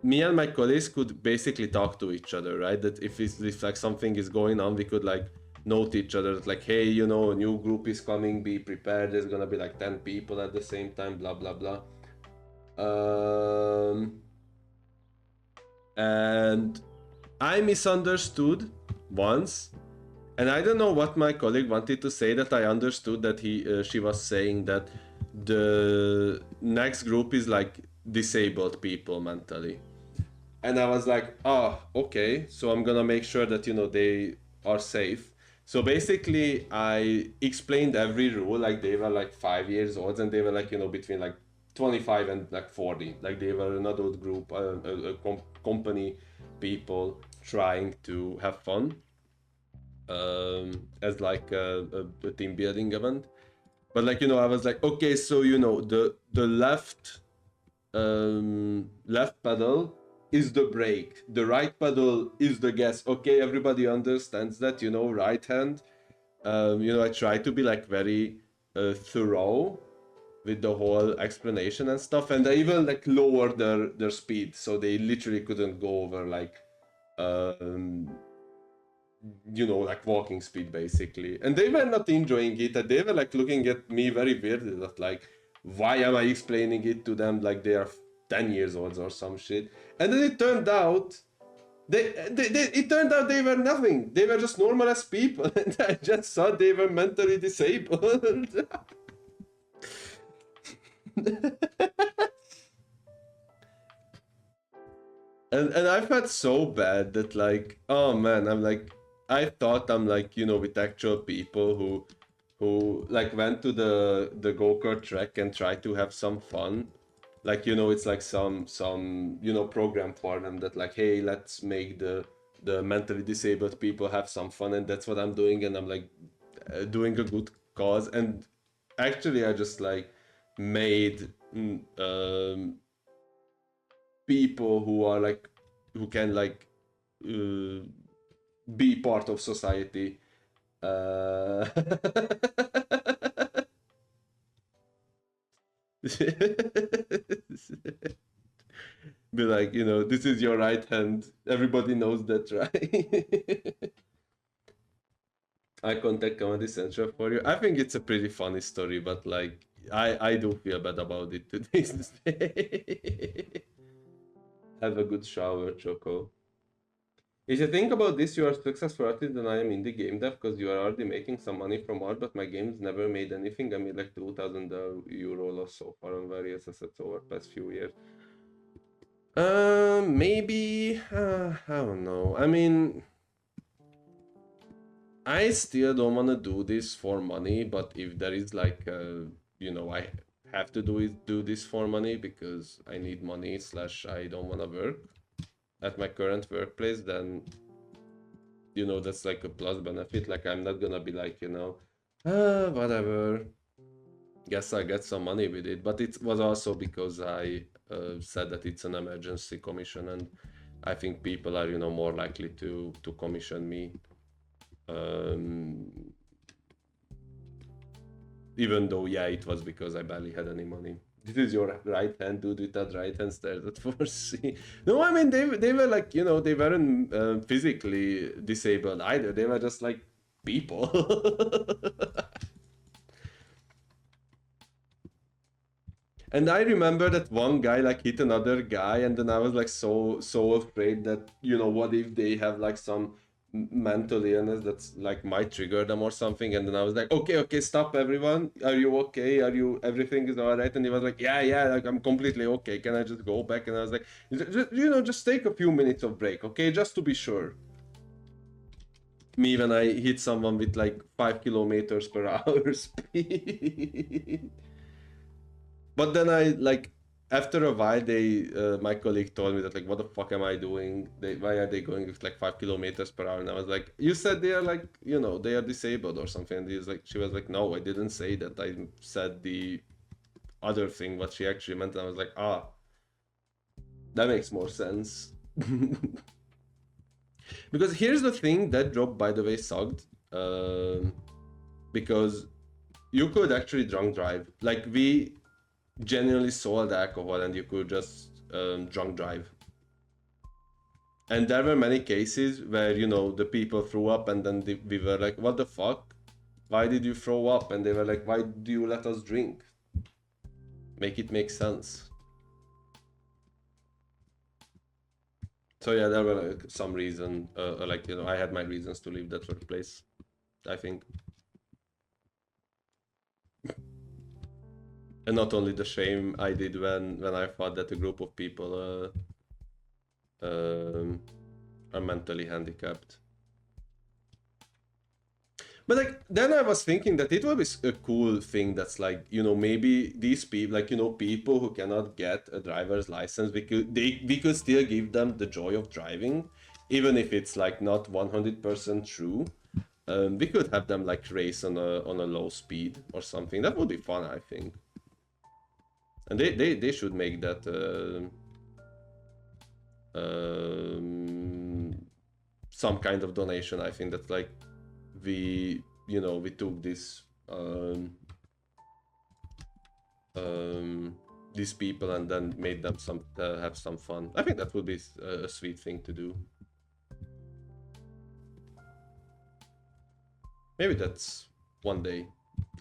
me and my colleagues could basically talk to each other, right? That if like something is going on, we could like note each other that like, hey, you know, a new group is coming, be prepared. There's gonna be like 10 people at the same time, blah blah blah. And I misunderstood once, and I don't know what my colleague wanted to say. That I understood that she was saying that the next group is like disabled people mentally. And I was like, oh, okay, so I'm gonna make sure that, you know, they are safe. So basically, I explained every rule, like they were like 5 years old, and they were like, you know, between like 25 and like 40. Like they were an adult group, company people trying to have fun as like a team building event. But like, you know, I was like, okay, so you know, the left pedal is the brake, the right pedal is the gas. Okay, everybody understands that, you know, right hand. You know, I try to be like very thorough with the whole explanation and stuff, and I even like lowered their speed, so they literally couldn't go over like you know, like walking speed basically. And they were not enjoying it, and they were like looking at me very weirdly, that like, why am I explaining it to them like they are 10 years old or some shit? And then it turned out it turned out they were nothing. They were just normal as people, and I just thought they were mentally disabled. And I felt so bad that like, oh man, I'm like, I thought I'm like, you know, with actual people who like went to the go-kart track and tried to have some fun. Like, you know, it's like some you know, program for them that like, hey, let's make the mentally disabled people have some fun, and that's what I'm doing, and I'm like doing a good cause. And actually I just like made people who are like, who can like uh, be part of society. Be like, you know, this is your right hand. Everybody knows that, right? I contact Comedy Central for you. I think it's a pretty funny story, but like, I do feel bad about it to this day. Have a good shower, Choco. If you think about this, you are successful artist and I am indie game dev because you are already making some money from art, but my games never made anything. I made like 2,000 euro loss so far on various assets over past few years. Maybe, I don't know. I mean, I still don't want to do this for money, but if there is like, you know, I have to do this for money because I need money / I don't want to work at my current workplace, then you know, that's like a plus benefit. Like, I'm not gonna be like, you know, whatever, guess I get some money with it. But it was also because I said that it's an emergency commission, and I think people are, you know, more likely to commission me, even though, yeah, it was because I barely had any money. This is your right hand, dude, with that right hand stares at 4C. No, I mean, they were like, you know, they weren't physically disabled either. They were just like people. And I remember that one guy like hit another guy, and then I was like so afraid that, you know, what if they have like some mental illness that's like might trigger them or something. And then I was like, okay, stop, everyone. Are you okay? Are you, everything is all right? And he was like, yeah, like I'm completely okay. Can I just go back? And I was like, you know, just take a few minutes of break, okay, just to be sure. Me when I hit someone with like 5 kilometers per hour speed. But then I like, after a while they my colleague told me that like, what the fuck am I doing? Why are they going with like 5 kilometers per hour? And I was like, you said they are like, you know, they are disabled or something. And she was like, no, I didn't say that. I said the other thing, what she actually meant. And I was like, that makes more sense. Because here's the thing, that drop, by the way, sucked. Because you could actually drunk drive. Like, we genuinely sold alcohol and you could just drunk drive. And there were many cases where, you know, the people threw up, and then we were like, what the fuck? Why did you throw up? And they were like, why do you let us drink? Make it make sense. So yeah, there were like some reason, like, you know, I had my reasons to leave that workplace, I think. And not only the shame I did when I thought that a group of people are mentally handicapped. But like, then I was thinking that it would be a cool thing that's like, you know, maybe these people, like, you know, people who cannot get a driver's license, we could still give them the joy of driving, even if it's like not 100% true. We could have them like race on a low speed or something. That would be fun, I think. And they should make that some kind of donation. I think that like, we, you know, we took this these people and then made them have some fun. I think that would be a sweet thing to do. Maybe that's one day.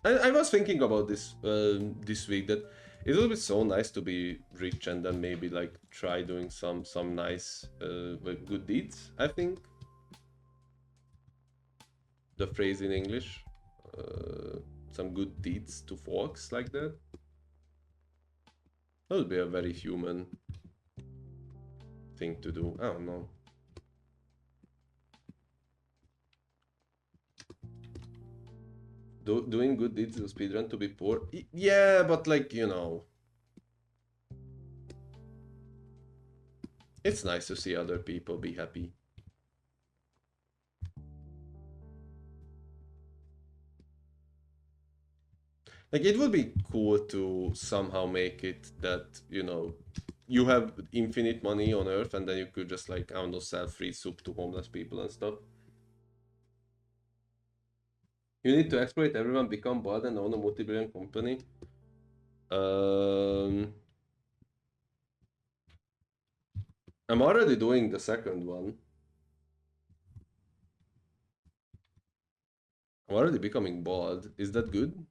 I was thinking about this this week that it would be so nice to be rich and then maybe like try doing some nice like good deeds. I think the phrase in English, some good deeds to folks like that. That would be a very human thing to do. I don't know. Doing good deeds to speedrun to be poor? Yeah, but like, you know. It's nice to see other people be happy. Like, it would be cool to somehow make it that, you know, you have infinite money on Earth and then you could just, like, I don't know, sell free soup to homeless people and stuff. You need to exploit everyone, become bad, and own a multi-billion company. I'm already doing the second one. I'm already becoming bald. Is that good?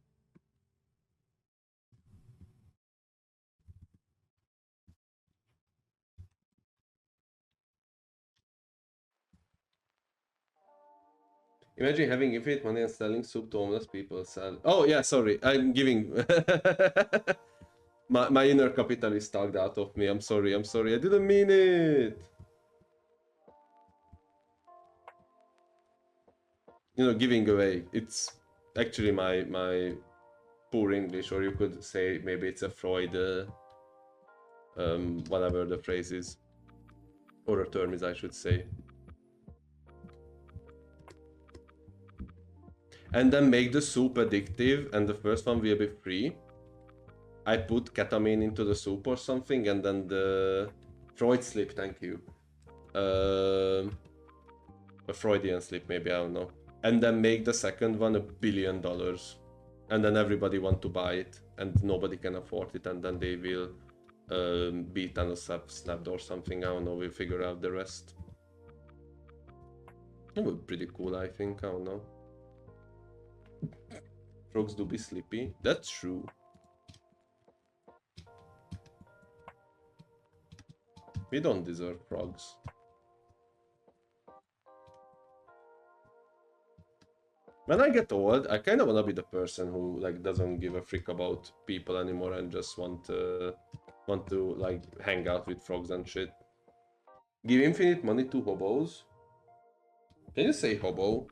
Imagine having infinite money and selling soup to homeless people. Sell. Oh yeah, sorry. I'm giving. my inner capitalist talked out of me. I'm sorry. I'm sorry. I didn't mean it. You know, giving away. It's actually my poor English, or you could say maybe it's a Freud, whatever the phrase is, or a term is, I should say. And then make the soup addictive, and the first one will be free. I put ketamine into the soup or something, and then the Freud slip. Thank you. A Freudian slip, maybe, I don't know. And then make the second one $1 billion, and then everybody want to buy it, and nobody can afford it, and then they will be Thanos snapped or something. I don't know. We'll figure out the rest. It would be pretty cool, I think. I don't know. Frogs do be sleepy. That's true. We don't deserve frogs. When I get old, I kind of want to be the person who like doesn't give a frick about people anymore and just want to like hang out with frogs and shit. Give infinite money to hobos. Can you say hobo?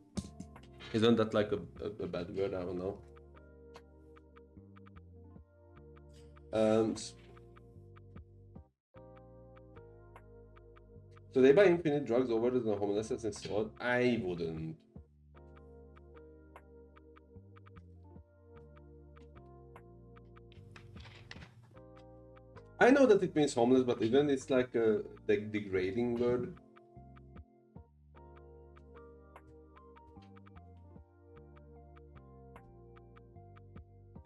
Isn't that like a bad word? I don't know. So they buy infinite drugs over to the homelessness installed? I wouldn't. I know that it means homeless, but even it's like a degrading word.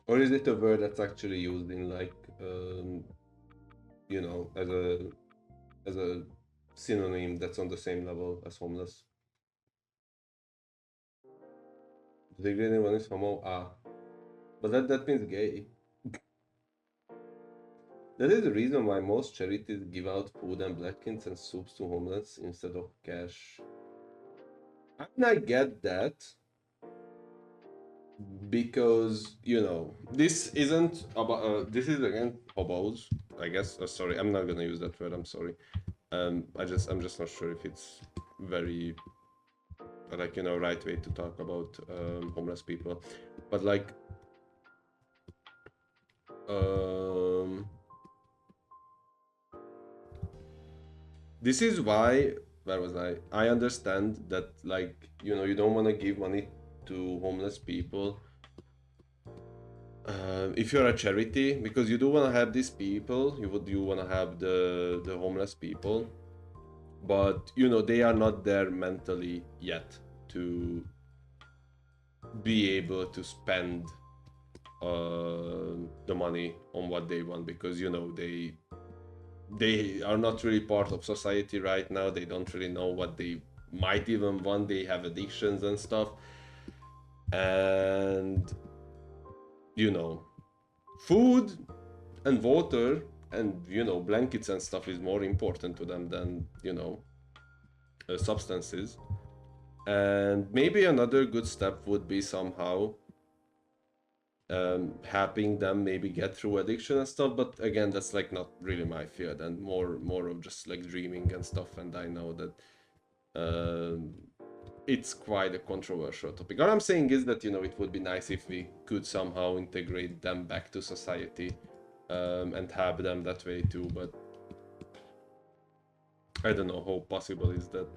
Or is it a word that's actually used in like, you know, as a synonym that's on the same level as homeless? The degrading one is homo. Ah, but that means gay. That is the reason why most charities give out food and blankets and soups to homeless instead of cash. I mean, I get that. Because, you know, this isn't about, this is again hobos, I guess. Sorry, I'm not gonna use that word, I'm sorry. I'm just not sure if it's very, like, you know, right way to talk about homeless people. But like, this is why, where was I understand that, like, you know, you don't want to give money to homeless people if you're a charity, because you do want to have these people, you want to have the homeless people, but you know they are not there mentally yet to be able to spend the money on what they want, because you know they are not really part of society right now. They don't really know what they might even want. They have addictions and stuff, and you know, food and water and, you know, blankets and stuff is more important to them than, you know, substances. And maybe another good step would be somehow helping them maybe get through addiction and stuff. But again, that's like not really my field, and more of just like dreaming and stuff. And I know that um, it's quite a controversial topic. All I'm saying is that, you know, it would be nice if we could somehow integrate them back to society, and have them that way too. But I don't know how possible is that.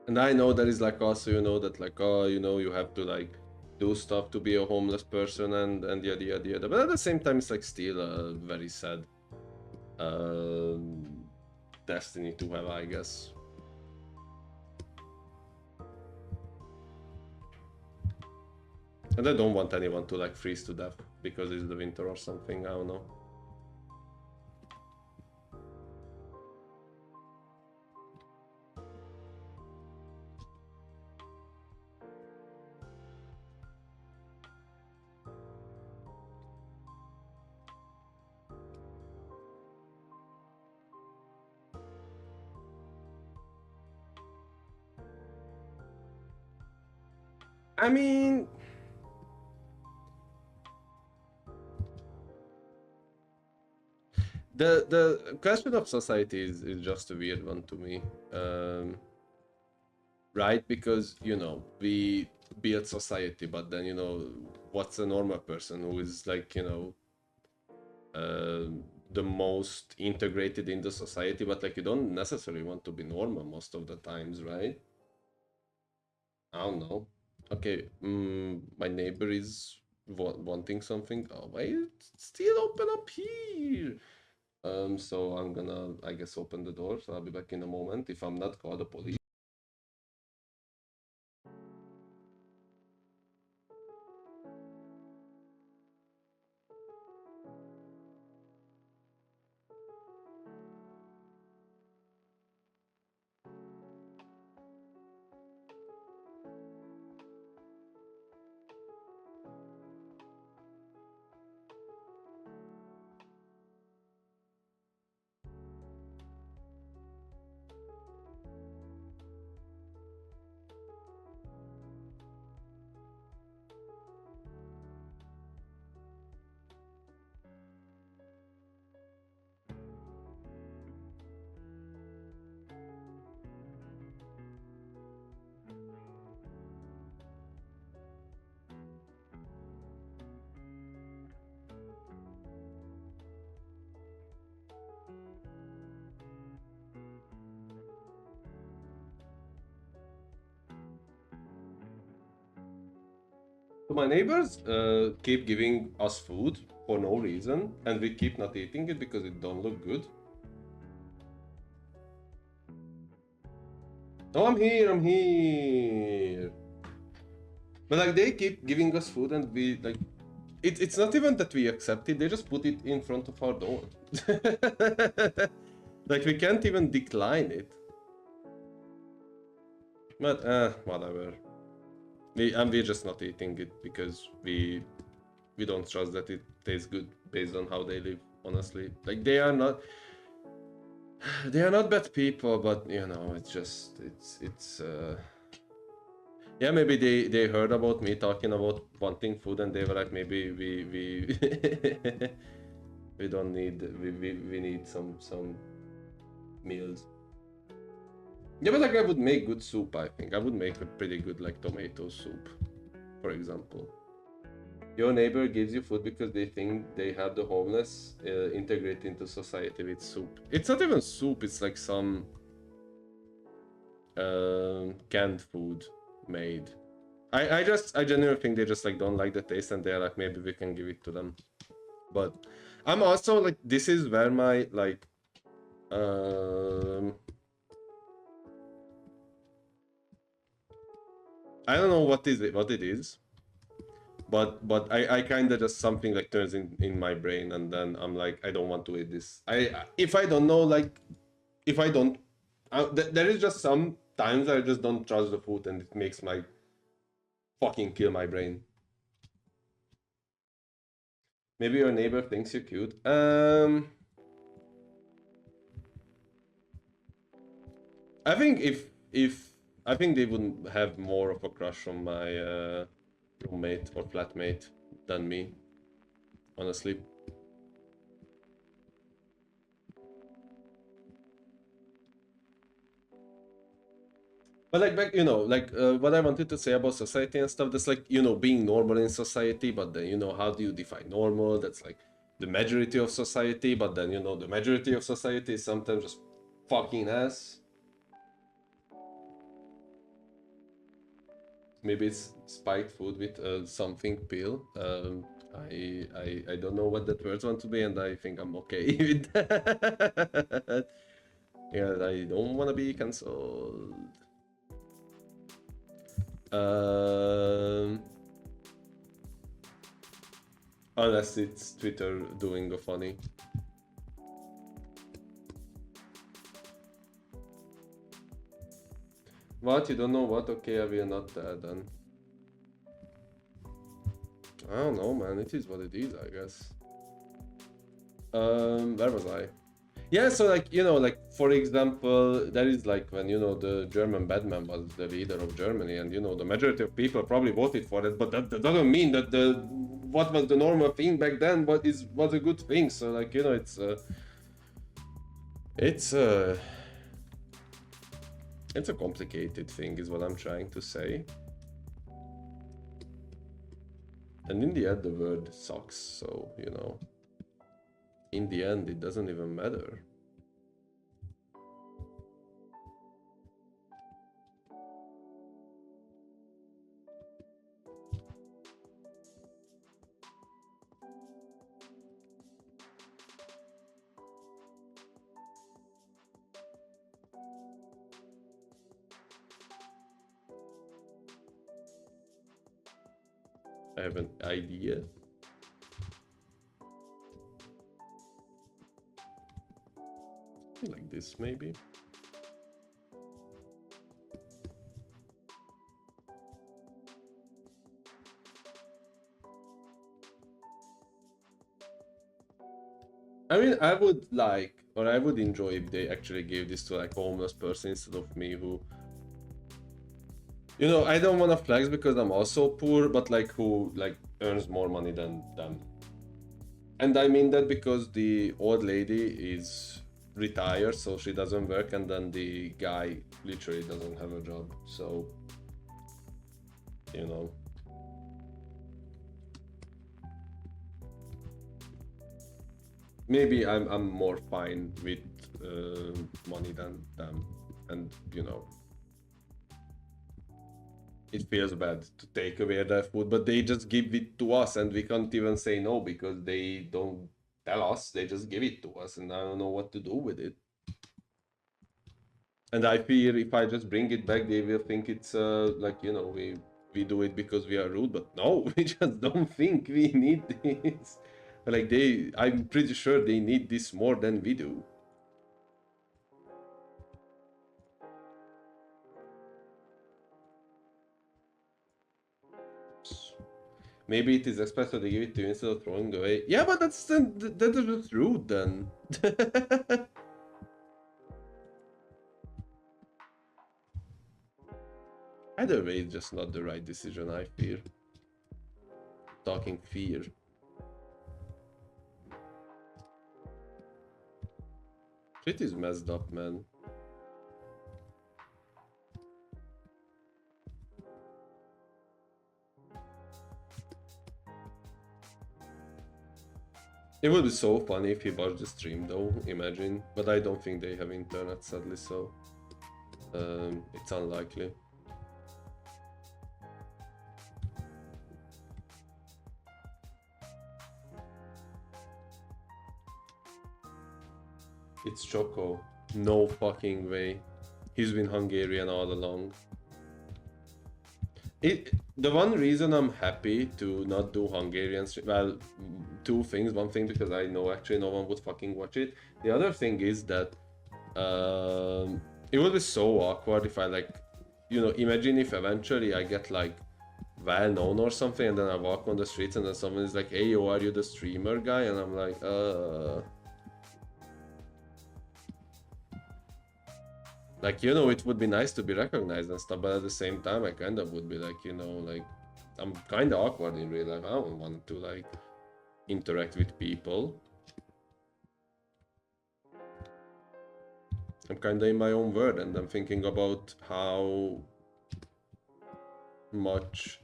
And I know there is like also, you know, that like, oh, you know, you have to like do stuff to be a homeless person and yada yada yada. But at the same time, it's like still a very sad destiny to have, I guess. And I don't want anyone to like freeze to death because it's the winter or something. I don't know. I mean, the question of society is just a weird one to me, right? Because, you know, we build society, but then, you know, what's a normal person who is like, you know, the most integrated in the society, but like you don't necessarily want to be normal most of the times, right? I don't know. Okay, my neighbor is wanting something. Oh, why it's still open up here? So I'm gonna, I guess, open the door. So I'll be back in a moment if I'm not called the police. So my neighbors keep giving us food for no reason, and we keep not eating it because it don't look good. Oh, I'm here, I'm here. But like they keep giving us food, and we like it's not even that we accept it, they just put it in front of our door. Like we can't even decline it. But whatever. We're just not eating it because we don't trust that it tastes good based on how they live, honestly. Like they are not bad people, but you know, it's just it's yeah, maybe they heard about me talking about wanting food and they were like, maybe we we don't need we need some meals. Yeah, but like I would make good soup, I think. I would make a pretty good like tomato soup, for example. Your neighbor gives you food because they think they have the homeless integrate into society with soup. It's not even soup, it's like some canned food made. I genuinely think they just like don't like the taste and they're like, maybe we can give it to them. But I'm also like, this is where my like Um, I don't know what it is, but I kind of just something like turns in my brain, and then I'm like, I don't want to eat this. If I don't know, like, if I don't, there is just some times I just don't trust the food, and it makes my fucking kill my brain. Maybe your neighbor thinks you're cute. I think if I think they would have more of a crush on my roommate or flatmate than me, honestly. But like back, like what I wanted to say about society and stuff. That's like being normal in society, but then how do you define normal? That's like the majority of society, but then the majority of society is sometimes just fucking ass. Maybe it's spiked food with something pill. I don't know what that word want to be, and I think I'm okay with that. Yeah, I don't want to be cancelled. Um, Unless it's Twitter doing a funny. What? You don't know what? Okay, I will not tell then. I don't know, man. It is what it is, I guess. Where was I? Yeah, so like like for example, there is like when the German Batman was the leader of Germany, and the majority of people probably voted for it, but that doesn't mean that the what was the normal thing back then was a good thing. So like it's it's a complicated thing, is what I'm trying to say. And in the end, the word sucks. So in the end, it doesn't even matter. I have an idea. Like this, maybe. I mean, I would like, or I would enjoy if they actually gave this to like a homeless person instead of me, who, I don't want to flex because I'm also poor, but like who like earns more money than them. And I mean that because the old lady is retired, so she doesn't work, and then the guy literally doesn't have a job. So, you know. Maybe I'm more fine with money than them, and it feels bad to take away their food, but they just give it to us, and we can't even say no because they don't tell us. They just give it to us, and I don't know what to do with it. And I fear if I just bring it back, they will think it's like we do it because we are rude, but no, we just don't think we need this. Like I'm pretty sure they need this more than we do. Maybe it is expected to give it to you instead of throwing it away. Yeah, but that is just rude then. Either way, it's just not the right decision, I fear. Talking fear. Shit is messed up, man. It would be so funny if he watched the stream though, imagine. But I don't think they have internet, sadly, so it's unlikely. It's Choco. No fucking way. He's been Hungarian all along. The one reason I'm happy to not do Hungarian stream, well, two things. One thing because I know actually no one would fucking watch it. The other thing is that it would be so awkward if I like, you know, imagine if eventually I get like well known or something and then I walk on the streets and then someone is like, hey yo, are you the streamer guy? And I'm like, like, you know, it would be nice to be recognized and stuff, but at the same time I kind of would be like, you know, like I'm kind of awkward in real life. I don't want to like interact with people. I'm kind of in my own world and I'm thinking about how much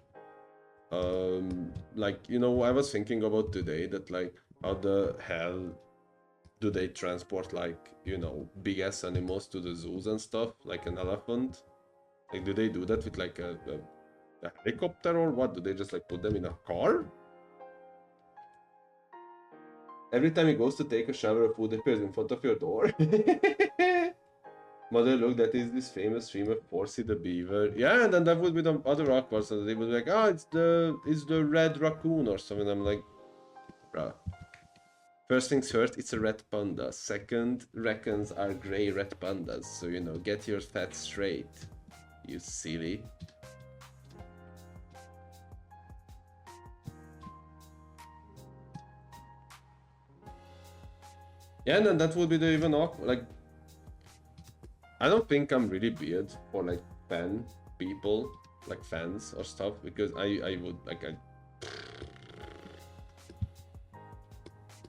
like, you know, I was thinking about today that like how the hell do they transport like, you know, big ass animals to the zoos and stuff, like an elephant? Like, do they do that with like a helicopter or what? Do they just like put them in a car? Every time he goes to take a shower, food appears in front of your door. Mother, look, that is this famous streamer, Forsy the Beaver. Yeah, and then that would be the other awkward, so they would be like, oh, it's the red raccoon or something. I'm like, bruh. First things first, it's a red panda. Second, raccoons are gray red pandas, so you know, get your facts straight, you silly. Yeah, and then that would be the even awkward, like, I don't think I'm really weird for like fan people, like fans or stuff, because I would like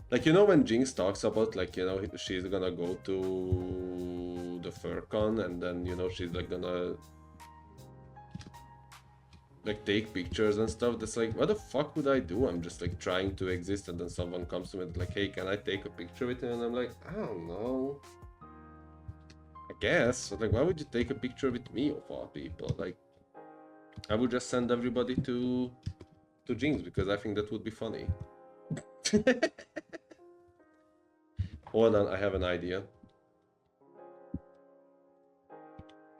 like, you know, when Jinx talks about like, you know, she's gonna go to the FurCon and then, you know, she's like gonna like take pictures and stuff. That's like, what the fuck would I do? I'm just like trying to exist and then someone comes to me like, hey, can I take a picture with you? And I'm like, I don't know. I guess. But like, why would you take a picture with me of all people? Like, I would just send everybody to Jinx because I think that would be funny. Hold on, I have an idea.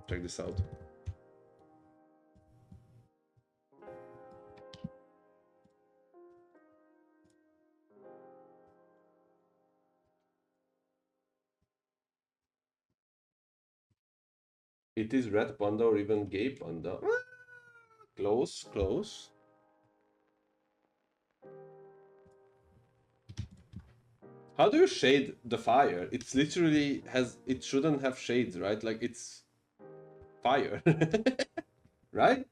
Check this out. It is red panda or even gay panda. Close, close. How do you shade the fire? It's literally has, it shouldn't have shades, right? Like it's fire, right?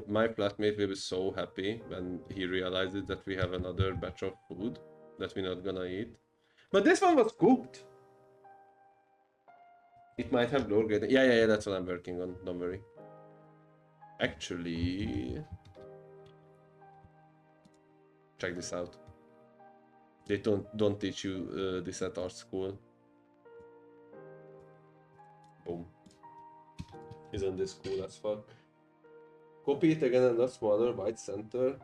My flatmate will be so happy when he realizes that we have another batch of food that we're not gonna eat. But this one was cooked. It might have lower grade. Yeah, that's what I'm working on. Don't worry. Actually, check this out. They don't teach you this at our school. Boom. Isn't this cool as fuck? Copy it again and not smaller, white center.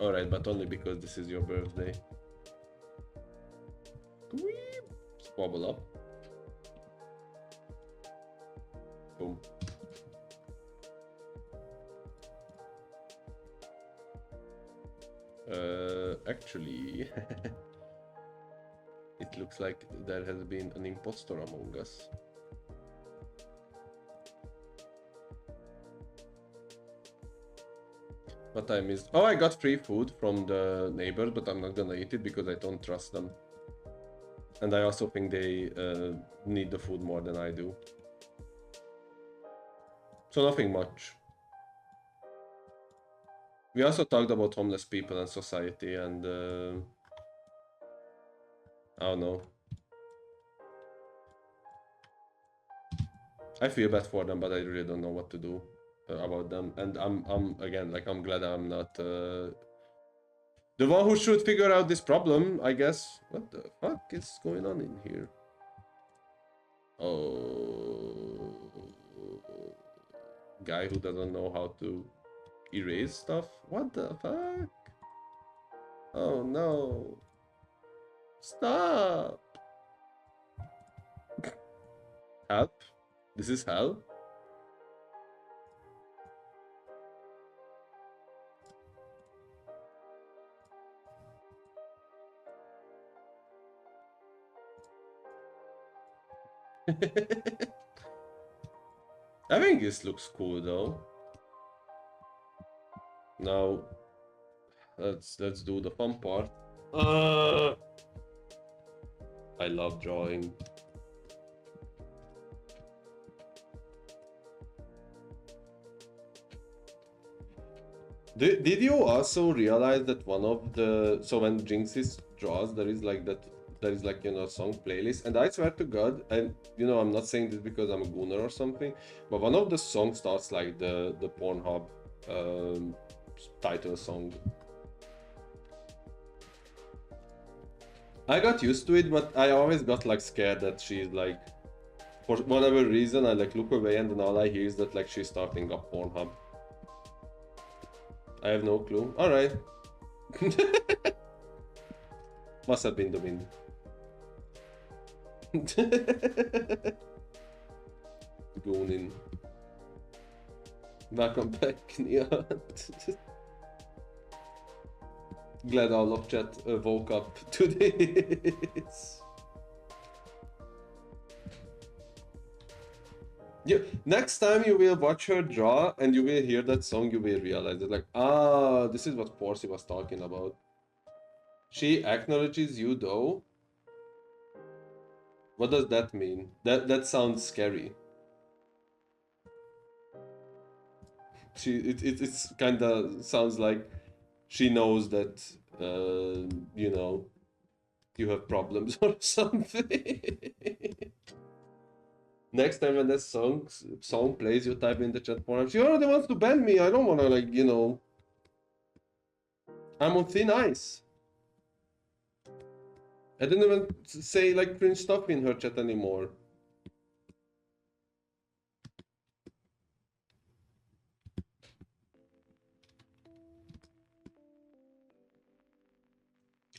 Alright, but only because this is your birthday. Squabble up. Boom. Actually, it looks like there has been an impostor among us. What I missed? Oh, I got free food from the neighbors, but I'm not gonna eat it because I don't trust them. And I also think they need the food more than I do. So nothing much. We also talked about homeless people and society and I don't know. I feel bad for them, but I really don't know what to do. about them, and I'm again like I'm glad I'm not the one who should figure out this problem, I guess. What the fuck is going on in here? Oh, guy who doesn't know how to erase stuff. What the fuck? Oh no! Stop! Help! This is hell. I think this looks cool though. Now let's do the fun part. I love drawing. Did you also realize that one of the when Jinxis draws there is like song playlist, and I swear to God, and I'm not saying this because I'm a gooner or something, but one of the songs starts like the Pornhub title song. I got used to it, but I always got like scared that she's like, for whatever reason, I like look away and then all I hear is that like she's starting up Pornhub. I have no clue. All right. Must have been the wind. Goonin. Welcome back, Neon. Glad all of chat woke up to this. Next time you will watch her draw and you will hear that song, you will realize that like, this is what Porcy was talking about. She acknowledges you though. What does that mean? That sounds scary. It's kind of sounds like she knows that you have problems or something. Next time when that song plays, you type in the chat forum, she already wants to ban me. I don't want to I'm on thin ice. I didn't even say like cringe stuff in her chat anymore.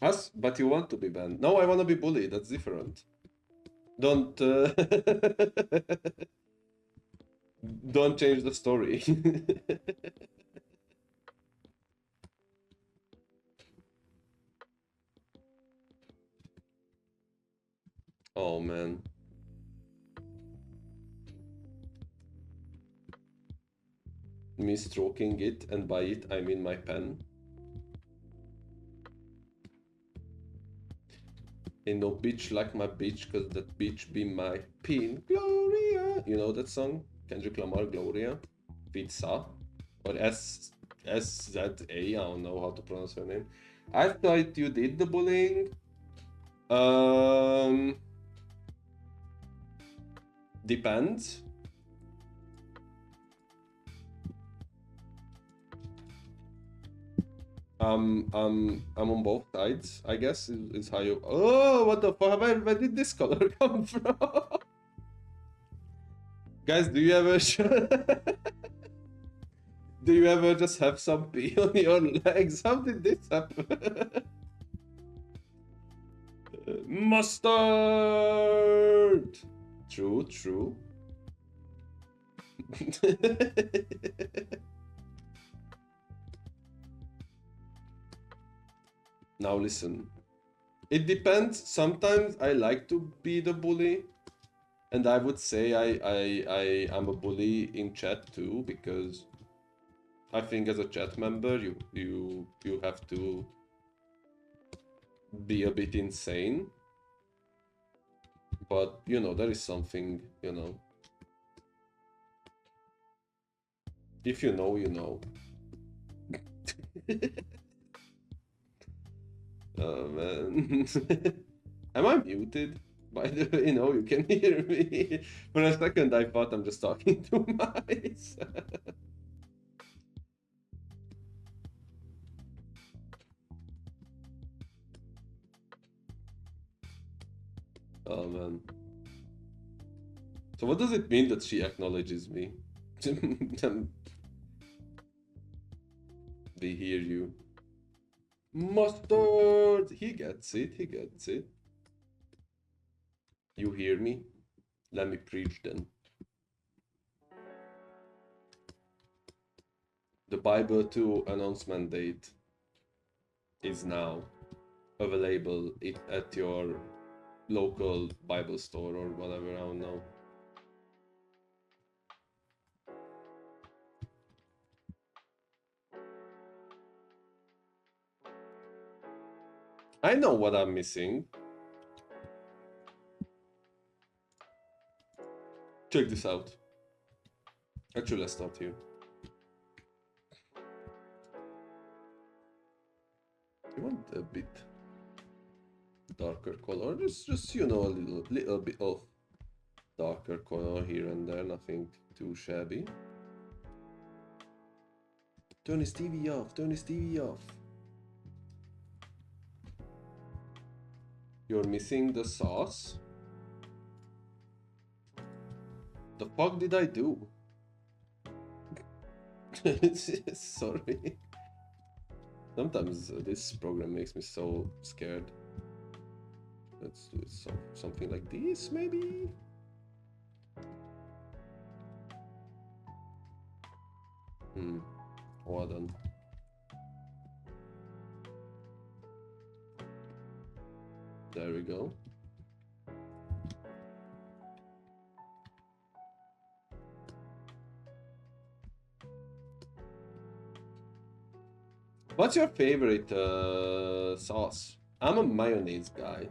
Us? But you want to be banned. No, I want to be bullied. That's different. Don't don't change the story. Oh man. Me stroking it, and by it I mean my pen. Ain't no bitch like my bitch, cause that bitch be my pin. Gloria! You know that song? Kendrick Lamar, Gloria? Pizza? Or SZA? I don't know how to pronounce her name. I thought you did the bullying. Depends. I'm on both sides, I guess, is how you... Oh, what the fuck? Where did this color come from? Guys, do you ever... do you ever just have some pee on your legs? How did this happen? Mustard! True, true. Now listen. It depends. Sometimes I like to be the bully. And I would say I am a bully in chat too, because I think as a chat member you have to be a bit insane. But there is something, if you know, you know. Oh man. Am I muted? By the way, you can hear me. For a second I thought I'm just talking to myself. Oh man. So what does it mean that she acknowledges me? They hear you. Mustard! He gets it, he gets it. You hear me? Let me preach then. The Bible 2 announcement date is now available at your local Bible store or whatever, I don't know. I know what I'm missing. Check this out. Actually, let's start here. You want a bit darker color, just you know, a little bit of darker color here and there, nothing too shabby. Turn his TV off, turn his TV off. You're missing the sauce? The fuck did I do? Sorry. Sometimes this program makes me so scared. Let's do something like this, maybe? Well done. There we go. What's your favorite sauce? I'm a mayonnaise guy.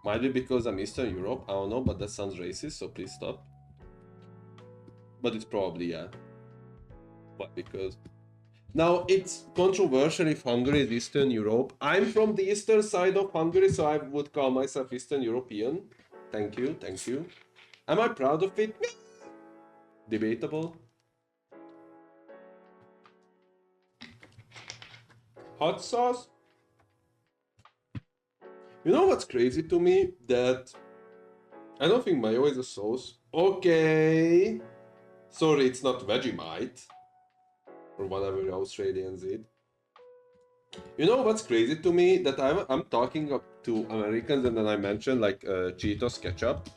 Might be because I'm Eastern Europe, I don't know, but that sounds racist, so please stop. But it's probably, yeah. But because... Now, it's controversial if Hungary is Eastern Europe. I'm from the eastern side of Hungary, so I would call myself Eastern European. Thank you, thank you. Am I proud of it? Debatable. Hot sauce? You know what's crazy to me? That I don't think mayo is a sauce. Okay. Sorry, it's not Vegemite. Or whatever Australians eat. You know what's crazy to me? That I'm talking up to Americans and then I mention like Cheetos ketchup.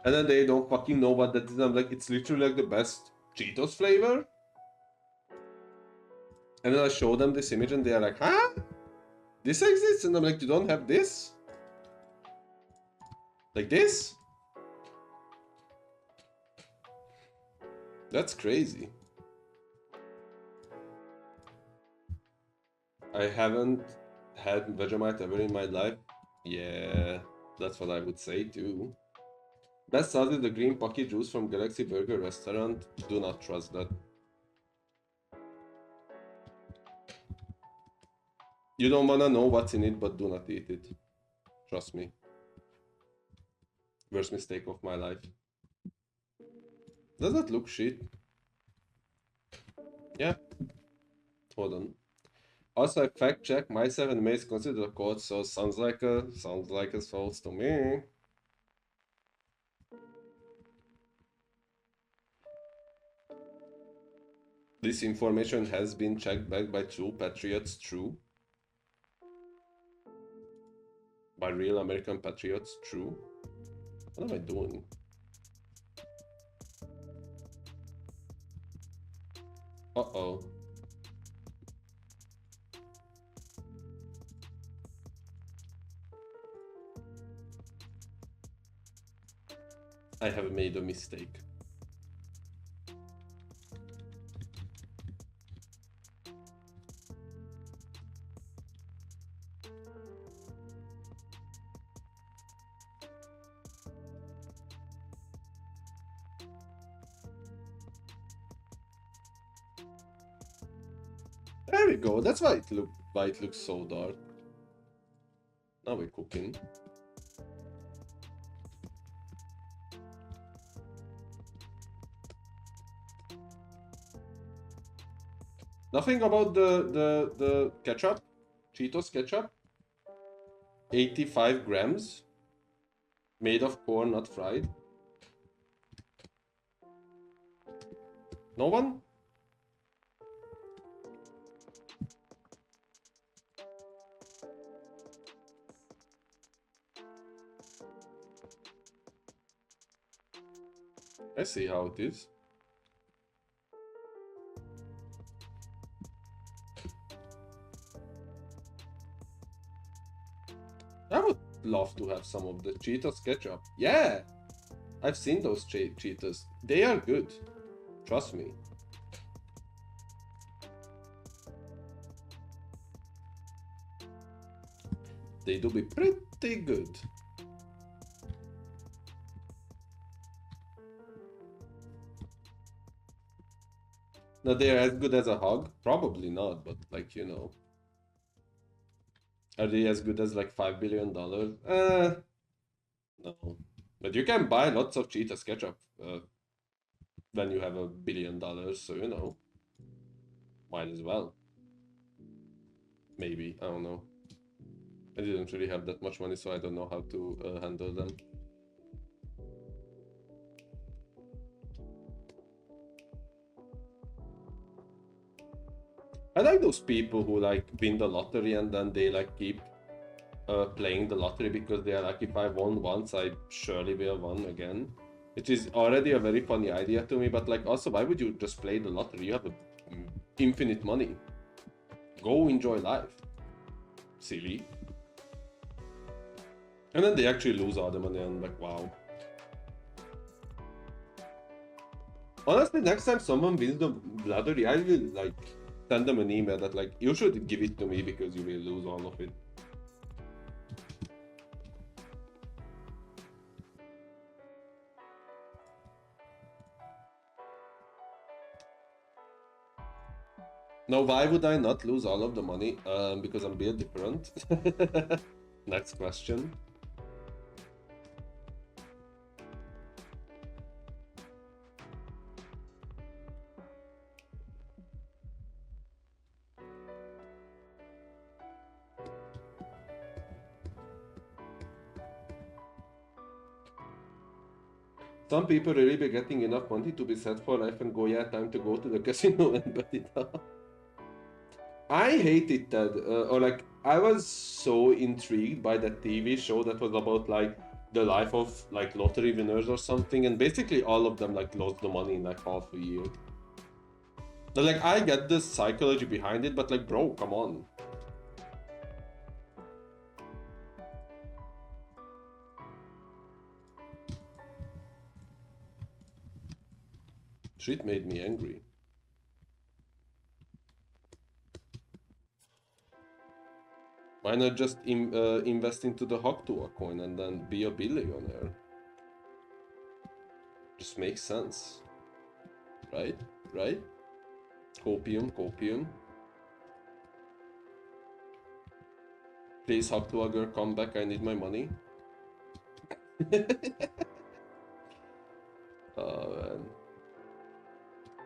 And then they don't fucking know what that is. I'm like, it's literally like the best Cheetos flavor. And then I show them this image and they are like, huh? This exists? And I'm like, you don't have this? Like this? That's crazy. I haven't had Vegemite ever in my life. Yeah, that's what I would say too. Best sauce is the green pocky juice from Galaxy Burger Restaurant. Do not trust that. You don't wanna know what's in it, but do not eat it. Trust me. Worst mistake of my life. Does that look shit? Yeah. Hold on. Also, I fact check myself and may consider a code, so sounds like a sauce to me. This information has been checked back by true patriots, true. By real American patriots, true. What am I doing? Uh-oh. I have made a mistake. There we go. That's why it looks so dark. Now we're cooking. Nothing about the ketchup? Cheetos ketchup? 85 grams. Made of corn, not fried. No one? I see how it is. I would love to have some of the Cheetos ketchup. Yeah! I've seen those Cheetos. They are good. Trust me. They do be pretty good. Now they're as good as a hug? Probably not, but like, you know. Are they as good as like $5 billion? No. But you can buy lots of Cheetos ketchup when you have $1 billion, so you know. Might as well. Maybe, I don't know. I didn't really have that much money, so I don't know how to handle them. I like those people who like win the lottery and then they like keep playing the lottery because they are like, if I won once, I surely will win again. Which is already a very funny idea to me, but like also, why would you just play the lottery? You have infinite money. Go enjoy life. Silly. And then they actually lose all the money and like, wow. Honestly, next time someone wins the lottery, I will like send them an email that like, you should give it to me because you will lose all of it. Now, why would I not lose all of the money? Because I'm built different. Next question. Some people really be getting enough money to be set for life and go, yeah, time to go to the casino and bet it up. I hated that, or like, I was so intrigued by that TV show that was about like the life of like lottery winners or something, and basically all of them like lost the money in like half a year. But, like, I get the psychology behind it, but like, bro, come on. Shit made me angry. Why not just invest into the Haktua coin and then be a billionaire? Just makes sense. Right? Right? Copium, copium. Please, Haktua girl, come back, I need my money. Oh, man.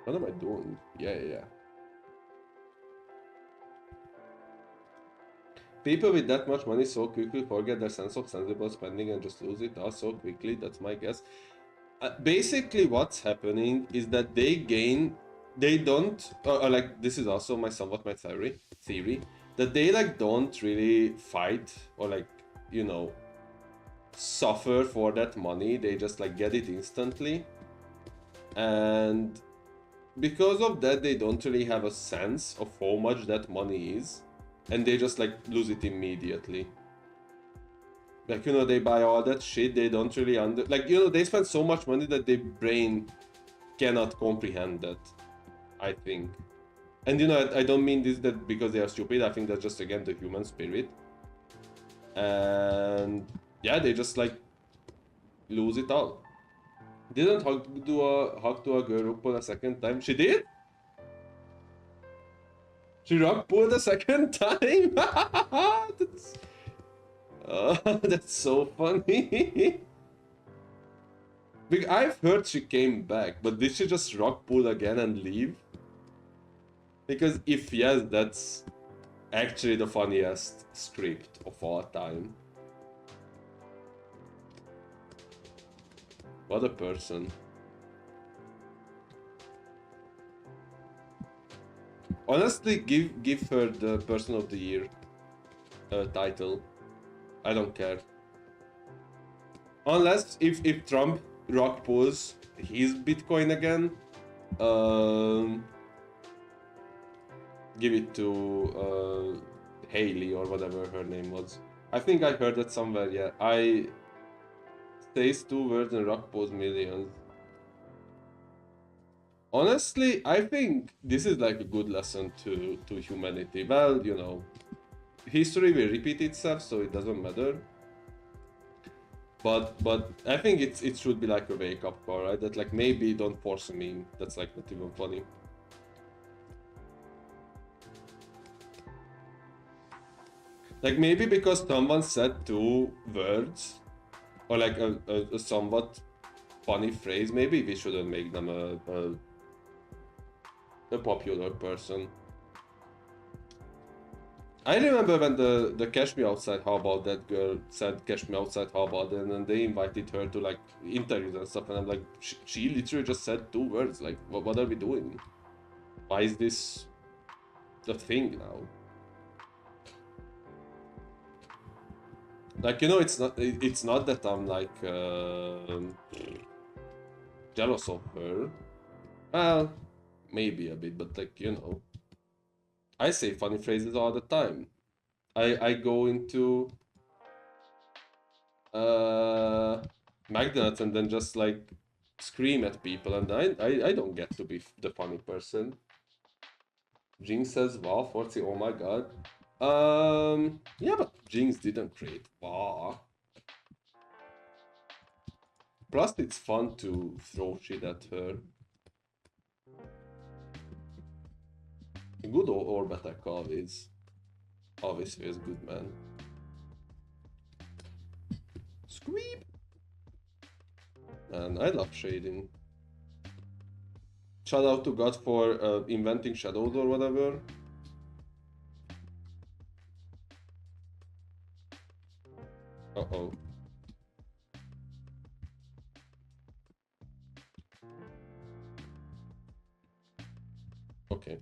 What am I doing? Yeah. People with that much money so quickly forget their sense of sensible spending and just lose it all so quickly, that's my guess. Basically, what's happening is that they don't, like, this is also somewhat my theory, that they like don't really fight or like, you know, suffer for that money, they just like get it instantly. And because of that, they don't really have a sense of how much that money is, and they just like lose it immediately. Like, you know, they buy all that shit, they don't really like, you know, they spend so much money that their brain cannot comprehend that, I think. And you know, I don't mean this that because they are stupid, I think that's just again the human spirit. And yeah, they just like lose it all. Didn't hug to a girl pull a second time? She did? She rock pulled a second time? That's so funny. I've heard she came back, but did she just rock pull again and leave? Because if yes, that's actually the funniest script of all time. What a person. Honestly, give her the Person of the Year title. I don't care. Unless if Trump rock pulls his Bitcoin again, um, give it to Haley or whatever her name was. I think I heard that somewhere. Yeah, I says 2 words and rock pulls millions. Honestly, I think this is like a good lesson to humanity. Well, you know, history will repeat itself, so it doesn't matter. But I think it should be like a wake up call, right? That like maybe don't force a meme. That's like not even funny. Like maybe because someone said 2 words or like a somewhat funny phrase, maybe we shouldn't make them a popular person. I remember when the Cash Me Outside How About That girl said Cash Me Outside How About That, and they invited her to like interviews and stuff, and I'm like, she literally just said 2 words. Like, what are we doing? Why is this the thing now? Like, you know, it's not that I'm like jealous of her. Well, maybe a bit, but like, you know, I say funny phrases all the time. I go into McDonald's and then just like scream at people, and I don't get to be the funny person. Jinx says wow, 40, oh my god. Yeah, but Jinx didn't create wow. Plus, it's fun to throw shit at her. Good orb attack always feels good, man. Squeep! Man, I love shading. Shout out to God for inventing shadows or whatever. Uh-oh. Okay.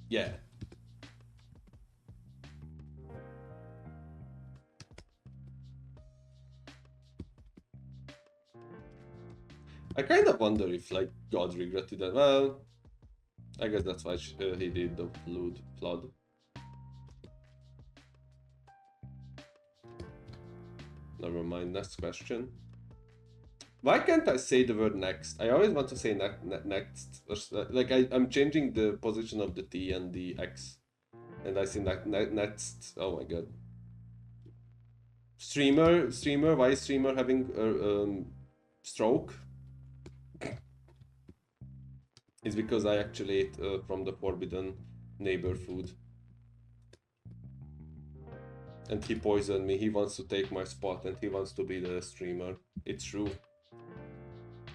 Yeah. I kind of wonder if like God regretted that. Well, I guess that's why he did the flood. Never mind. Next question. Why can't I say the word next? I always want to say next. Like I'm changing the position of the T and the X, and I say next. Oh my god. Streamer. Why is streamer having a stroke? It's because I actually ate from the forbidden neighbor food. And he poisoned me. He wants to take my spot and he wants to be the streamer. It's true.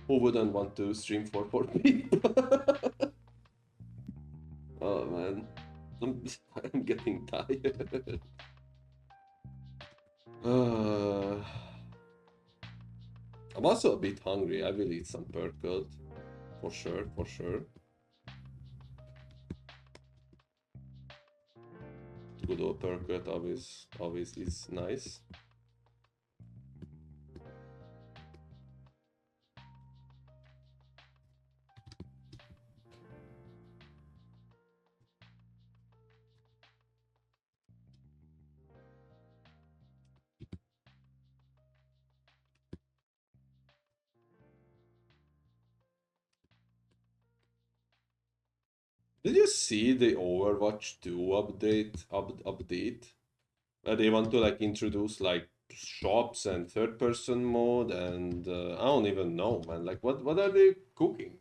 Who wouldn't want to stream for 4 people? Oh man. I'm getting tired. I'm also a bit hungry. I will eat some Perkelt. For sure, for sure. Good old Perkelt always is nice. Did you see the Overwatch 2 update? Where they want to like introduce like shops and third person mode and I don't even know, man. Like what are they cooking?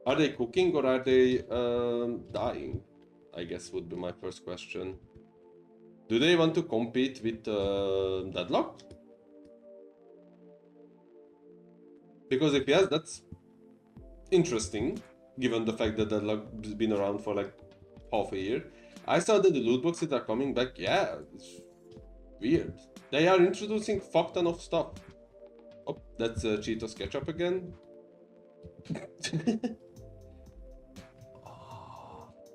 Are they cooking or are they dying? I guess would be my first question. Do they want to compete with Deadlock? Because if yes, that's interesting. given the fact that Deadlock's been around for like half a year. I saw that the loot boxes are coming back. Yeah, it's weird. They are introducing fuck ton of stuff. Oh, that's Cheetos ketchup again.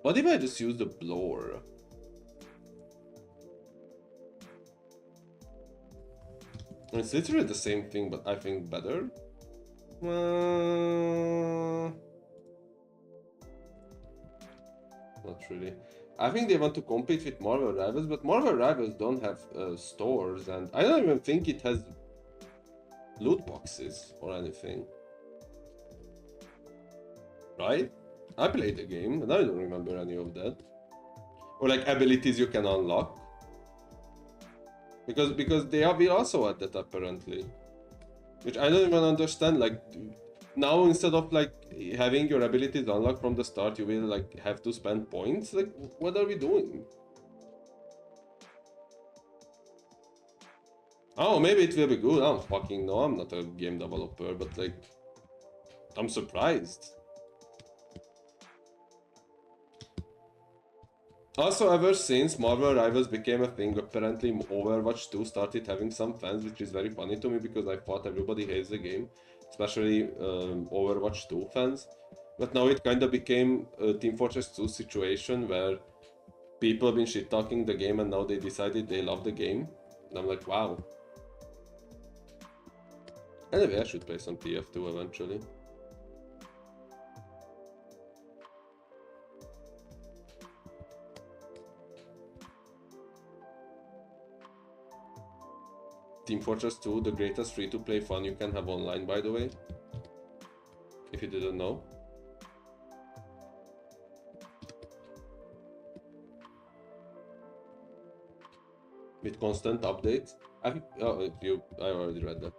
What if I just use the blower? It's literally the same thing, but I think better. Not really. I think they want to compete with Marvel Rivals, but Marvel Rivals don't have stores, and I don't even think it has loot boxes or anything. Right? I played the game, and I don't remember any of that. Or like abilities you can unlock. Because they will also add that apparently. Which I don't even understand, like now instead of like having your abilities unlocked from the start, you will like have to spend points. Like, what are we doing? Oh, maybe it will be good. I don't fucking know. I'm not a game developer, but like, I'm surprised. Also, ever since Marvel Rivals became a thing, apparently Overwatch 2 started having some fans, which is very funny to me because I thought everybody hates the game, especially Overwatch 2 fans. But now it kind of became a Team Fortress 2 situation where people have been shit talking the game and now they decided they love the game. And I'm like, wow. Anyway, I should play some TF2 eventually. Team Fortress 2, the greatest free-to-play fun you can have online, by the way. If you didn't know. With constant updates. I already read that.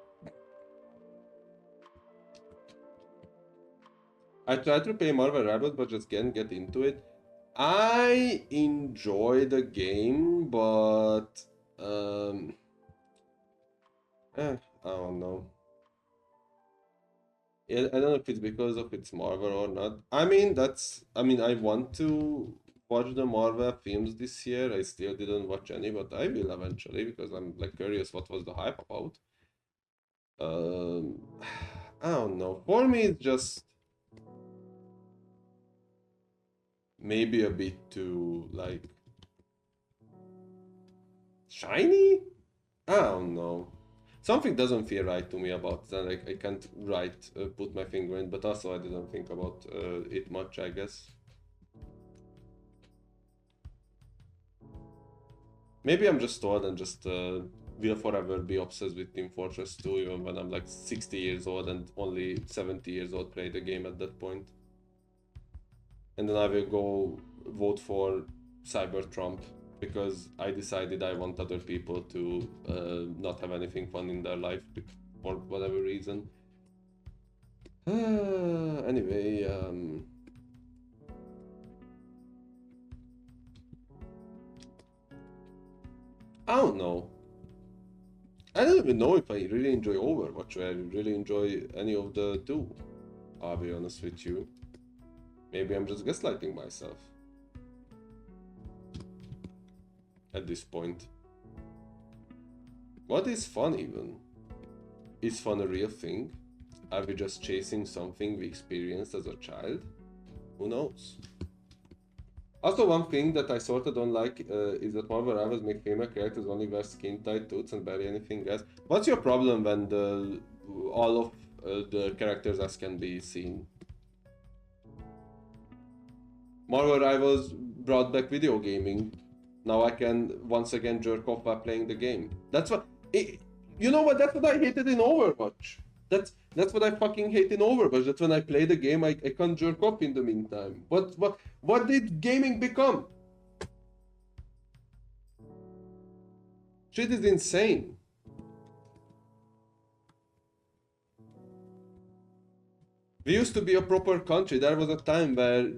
I tried to play Marvel Rivals, but just can't get into it. I enjoy the game, but I don't know. I don't know if it's because of its Marvel or not. I mean, I want to watch the Marvel films this year. I still didn't watch any, but I will eventually because I'm like curious what was the hype about. Um, I don't know. For me, it's just maybe a bit too like shiny. I don't know. Something doesn't feel right to me about that. Like I can't put my finger in, but also I didn't think about it much, I guess. Maybe I'm just old and just will forever be obsessed with Team Fortress 2, even when I'm like 60 years old and only 70 years old play the game at that point. And then I will go vote for Cyber Trump because I decided I want other people to not have anything fun in their life for whatever reason. Anyway, I don't know. I don't even know if I really enjoy Overwatch or I really enjoy any of the two. I'll be honest with you. Maybe I'm just gaslighting myself. At this point. What is fun even? Is fun a real thing? Are we just chasing something we experienced as a child? Who knows? Also, one thing that I sort of don't like is that Marvel Rivals make female characters only wear skin-tight toots and barely anything else. What's your problem when all of the characters as can be seen? Marvel Rivals brought back video gaming. Now I can once again jerk off while playing the game. That's what... you know what? That's what I hated in Overwatch. That's what I fucking hate in Overwatch. That when I play the game, I can't jerk off in the meantime. What did gaming become? Shit is insane. We used to be a proper country. There was a time where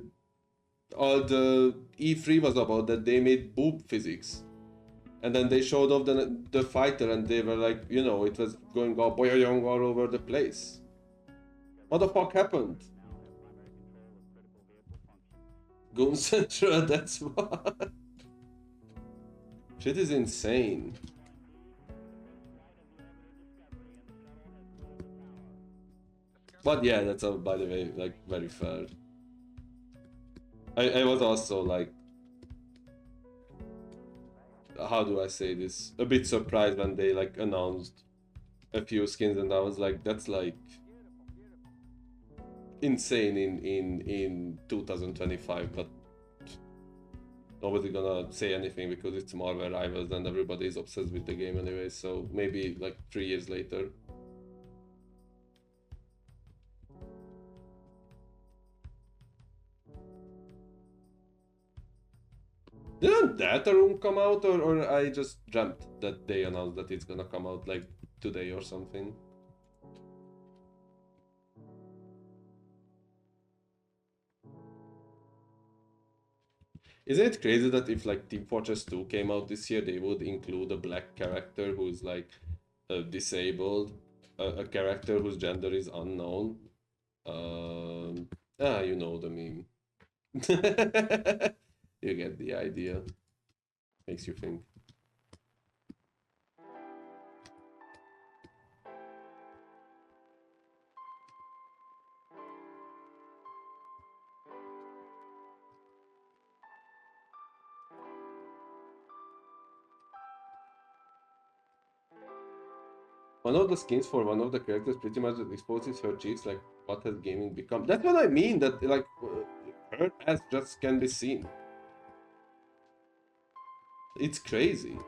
all the E3 was about that they made boob physics. And then they showed off the fighter and they were like, you know, it was going all boyoyong all over the place. What the fuck happened? Goon Central, that's what. Shit is insane. But yeah, that's by the way, like, very fair. I was also like, how do I say this? A bit surprised when they like announced a few skins, and I was like, that's like insane in 2025, but nobody gonna say anything because it's Marvel Rivals and everybody is obsessed with the game anyway. So maybe like 3 years later. Didn't that room come out, or I just dreamt that they announced that it's gonna come out like today or something? Isn't it crazy that if like Team Fortress 2 came out this year, they would include a black character who's like disabled, a character whose gender is unknown? You know the meme. You get the idea. Makes you think. One of the skins for one of the characters pretty much exposes her cheeks, like what has gaming become? That's what I mean, that like her ass just can be seen. It's crazy.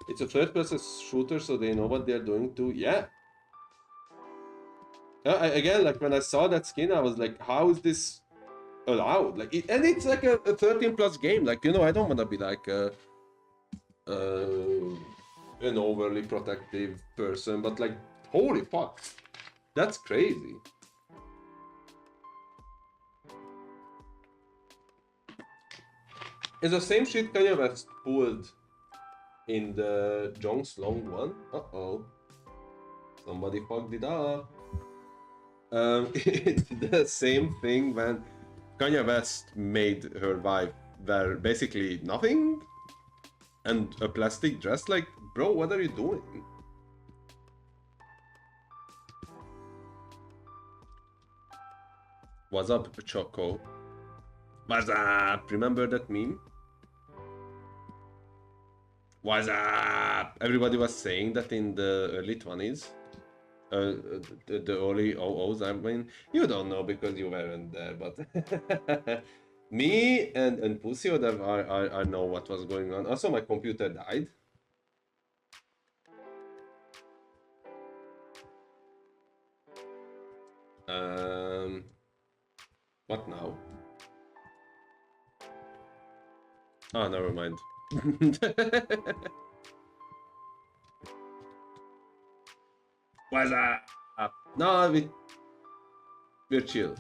It's a third-person shooter, so they know what they're doing too. Yeah. Again, like when I saw that skin, I was like, how is this allowed? Like, and it's like a 13 plus game. Like, you know, I don't want to be like an overly protective person, but like, holy fuck, that's crazy. It's the same shit Kanye West pulled in the Jones Long one. Uh-oh. Somebody fucked it up. It's the same thing when Kanye West made her wife wear basically nothing and a plastic dress. Like, bro, what are you doing? What's up, Choco? What's up? Remember that meme? What's up? Everybody was saying that in the early 20s. The early 00s, I mean, you don't know because you weren't there, but me and Pussy, I know what was going on. Also, my computer died. What now? Oh, never mind. What's up? No, we're chill.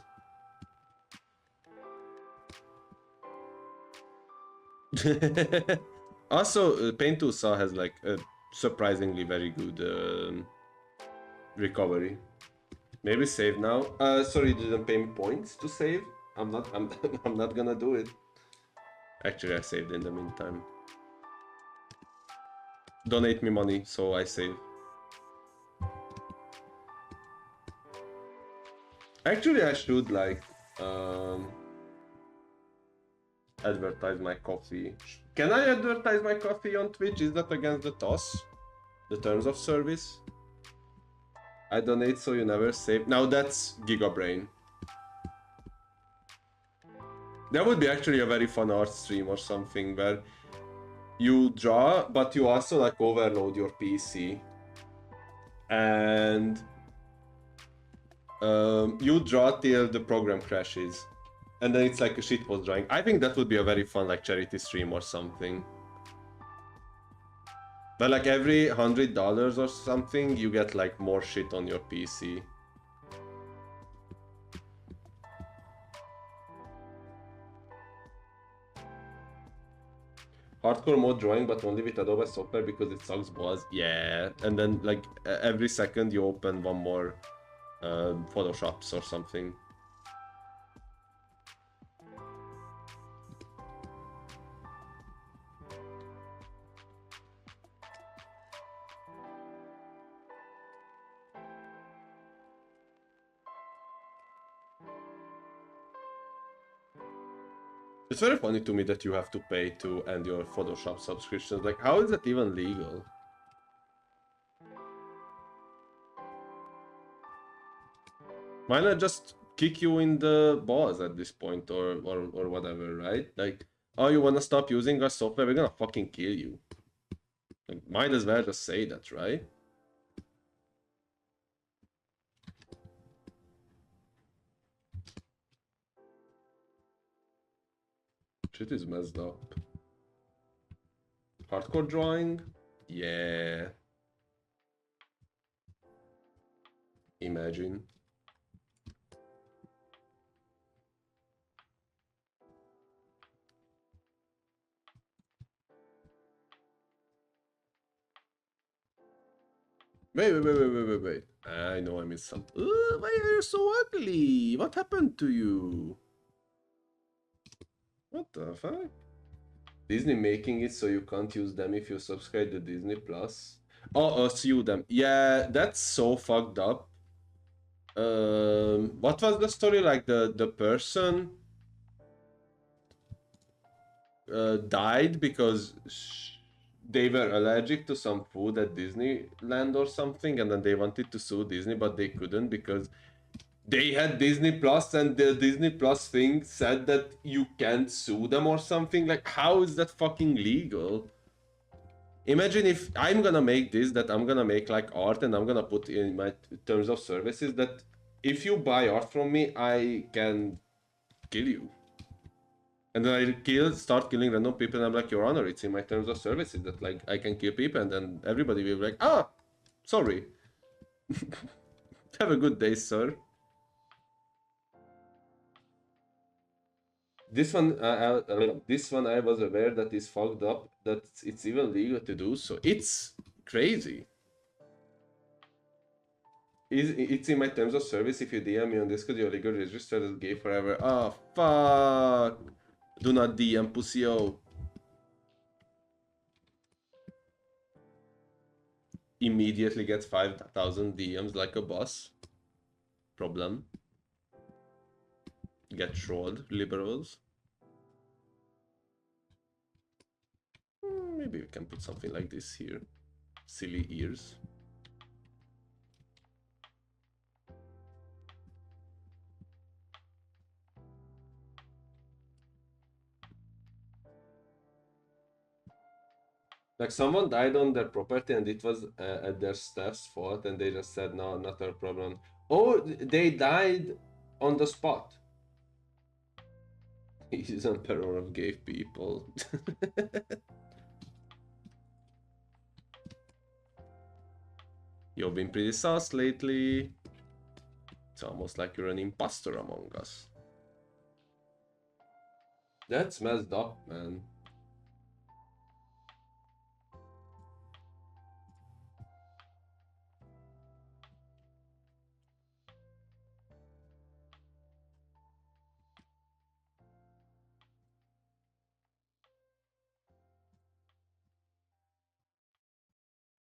Also, Paint 2 Saw has like a surprisingly very good recovery. Maybe save now. Sorry, you didn't pay me points to save. I'm not. I'm not gonna do it. Actually, I saved in the meantime. Donate me money, so I save. Actually, I should like advertise my coffee. Can I advertise my coffee on Twitch? Is that against the TOS? The terms of service? I donate so you never save. Now that's Gigabrain. That would be actually a very fun art stream or something where you draw, but you also like overload your PC. And you draw till the program crashes. And then it's like a shitpost drawing. I think that would be a very fun like charity stream or something. But like every $100 or something, you get like more shit on your PC. Hardcore mode drawing, but only with Adobe software because it sucks balls. Yeah, and then like every second you open one more Photoshops or something. It's very funny to me that you have to pay to end your Photoshop subscriptions. Like, how is that even legal? Why not just kick you in the balls at this point or whatever, right? Like, oh, you wanna stop using our software? We're gonna fucking kill you. Like, might as well just say that, right? Shit is messed up. Hardcore drawing? Yeah. Imagine. Wait. I know I missed something. Why are you so ugly? What happened to you? What the fuck? Disney making it so you can't use them if you subscribe to Disney Plus. Oh, sue them. Yeah, that's so fucked up. What was the story like? The person died because they were allergic to some food at Disneyland or something, and then they wanted to sue Disney, but they couldn't because they had Disney Plus, and the Disney Plus thing said that you can't sue them or something. Like, how is that fucking legal? Imagine if I'm gonna make this, that I'm gonna make like art, and I'm gonna put in my terms of services that if you buy art from me, I can kill you. And then start killing random people, and I'm like, Your Honor, it's in my terms of services that like I can kill people, and then everybody will be like, ah, sorry. Have a good day, sir. This one I was aware that is fucked up, that it's even legal to do so. It's crazy. It's in my terms of service. If you DM me on Discord, you're legally registered as gay forever. Oh, fuck. Do not DM, pussy-o. Immediately gets 5,000 DMs like a boss. Problem. Get trolled, liberals. Maybe we can put something like this here. Silly ears. Like someone died on their property and it was at their staff's fault, and they just said, no, not our problem. Oh, they died on the spot. He's emperor of gay people. You've been pretty sus lately. It's almost like you're an imposter among us. That's messed up, man.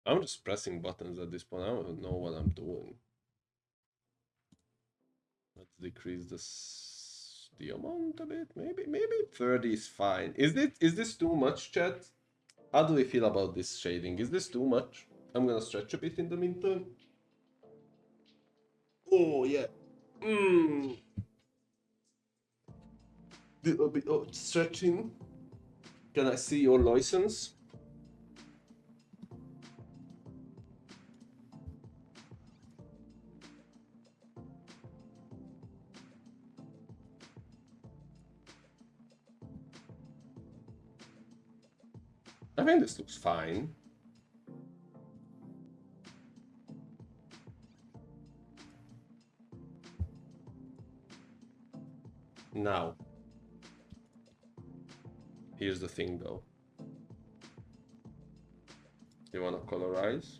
I'm just pressing buttons at this point. I don't know what I'm doing. Let's decrease the amount a bit. Maybe 30 is fine. Is this too much, chat? How do we feel about this shading? Is this too much? I'm gonna stretch a bit in the meantime. Oh yeah. A bit of stretching. Can I see your license? I think this looks fine. Now, here's the thing though. You wanna colorize?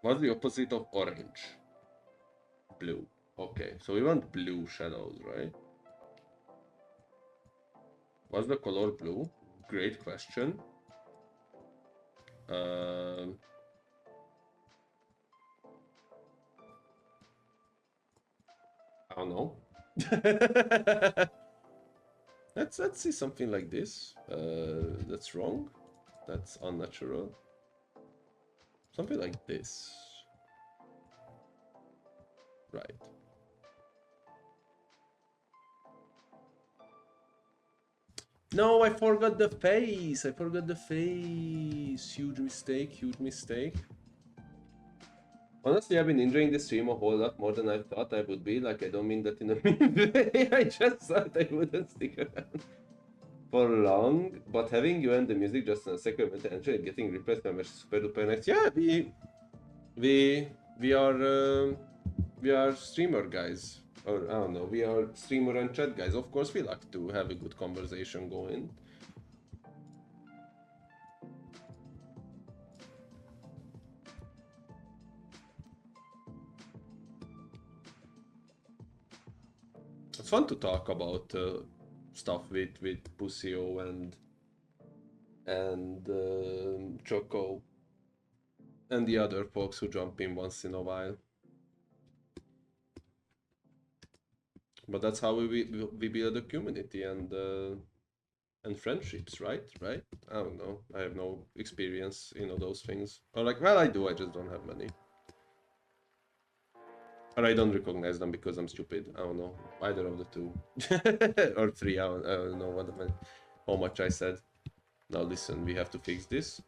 What's the opposite of orange? Blue. Okay, so we want blue shadows, right? What's the color blue? Great question. I don't know. Let's see something like this. That's wrong. That's unnatural. Something like this. Right. No, I forgot the face. I forgot the face. Huge mistake. Huge mistake. Honestly, I've been enjoying this stream a whole lot more than I thought I would be. Like, I don't mean that in a mean way. I just thought I wouldn't stick around for long. But having you and the music just in a second and getting replaced by super duper nice. Yeah, we we are we are streamer guys. Or I don't know, we are streamer and chat guys. Of course, we like to have a good conversation going. It's fun to talk about stuff with Pusio and Choco and the other folks who jump in once in a while. But that's how we build a community and friendships, right? Right? I don't know. I have no experience in all those things. Or like, well, I do. I just don't have many. Or I don't recognize them because I'm stupid. I don't know. Either of the two. Or three. I don't know how much I said. Now listen, we have to fix this.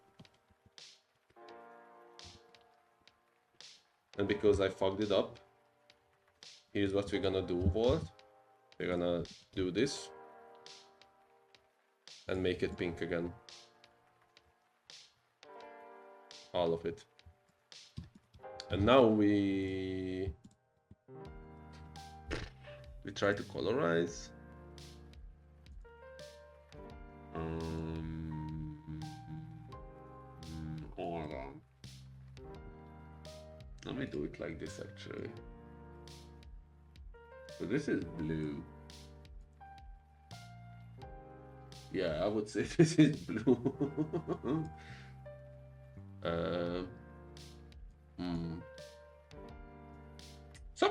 And because I fucked it up, here's what we're gonna do, Walt. We're gonna do this. And make it pink again. All of it. And now we try to colorize. Hold on. Let me do it like this actually. So this is blue. Yeah, I would say this is blue.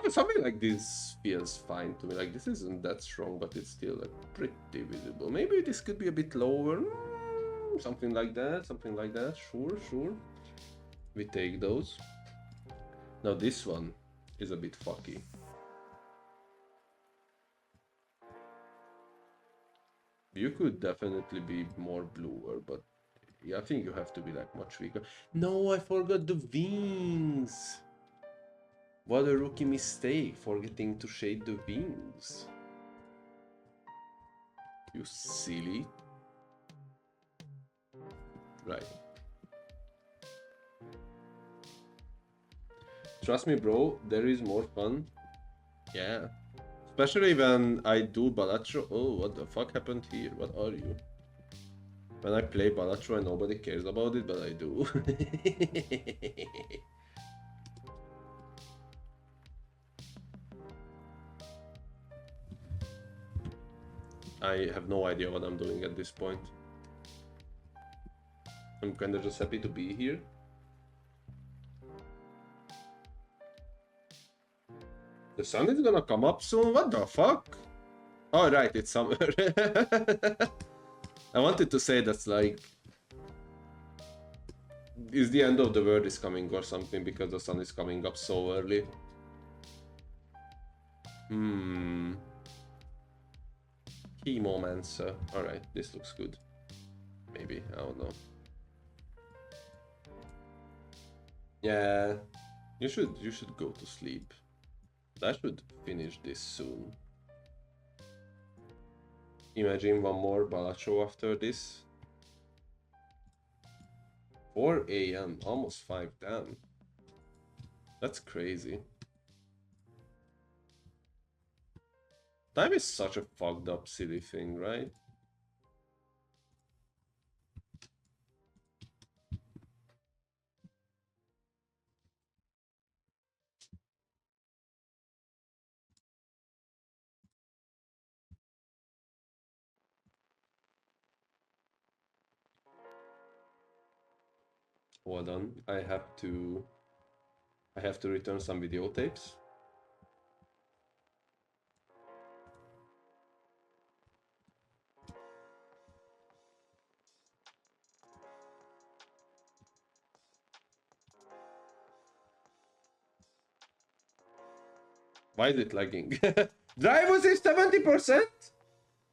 Something like this feels fine to me. Like, this isn't that strong, but it's still like pretty visible. Maybe this could be a bit lower. Something like that. Something like that. Sure, sure. We take those. Now this one is a bit fucky. You could definitely be more bluer, but yeah, I think you have to be like much weaker. No, I forgot the wings. What a rookie mistake, forgetting to shade the wings. You silly. Right. Trust me, bro, there is more fun. Yeah. Especially when I do Balatro. Oh, what the fuck happened here? What are you? When I play Balatro and nobody cares about it, but I do. I have no idea what I'm doing at this point. I'm kinda just happy to be here. The sun is gonna come up soon? What the fuck? Oh, right, it's summer. I wanted to say that's like... Is the end of the world is coming or something because the sun is coming up so early. Key moments. Alright, this looks good. Maybe, I don't know. Yeah, you should go to sleep. I should finish this soon. Imagine one more Balacho after this. 4 a.m. Almost 5, damn. That's crazy. Time is such a fucked up silly thing, right? Hold on, I have to return some videotapes. Why is it lagging? Drivers is 70%?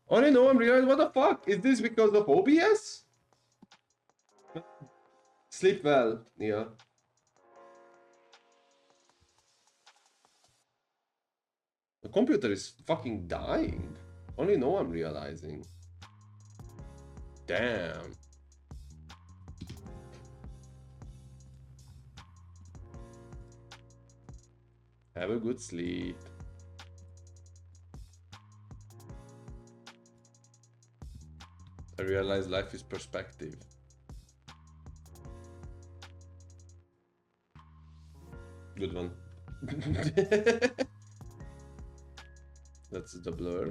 Only no one realized what the fuck? Is this because of OBS? Sleep well, Nia. The computer is fucking dying. Only no one realizing. Damn. Have a good sleep. I realize life is perspective. Good one. That's the blur.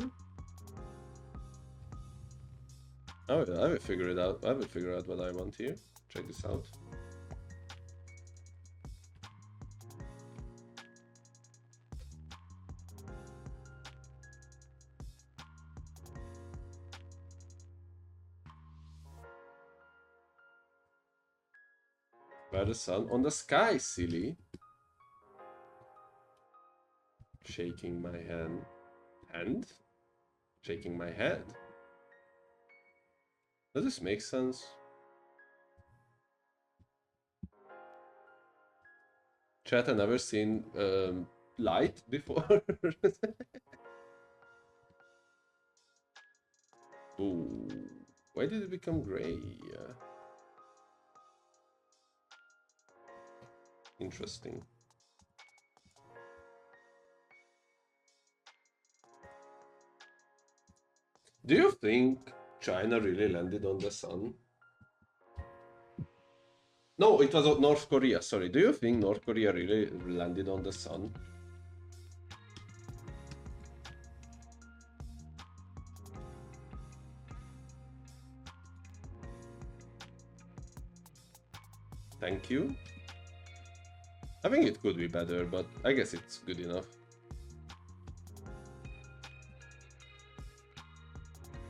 Oh, I will figure it out. I will figure out what I want here. Check this out. Where the sun? On the sky, silly. Shaking my hand. Hand? Shaking my head. Does this make sense? Chat, I've never seen light before. Ooh, why did it become gray? Interesting. Do you think China really landed on the sun? No, it was North Korea, sorry. Do you think North Korea really landed on the sun? Thank you. I think it could be better, but I guess it's good enough.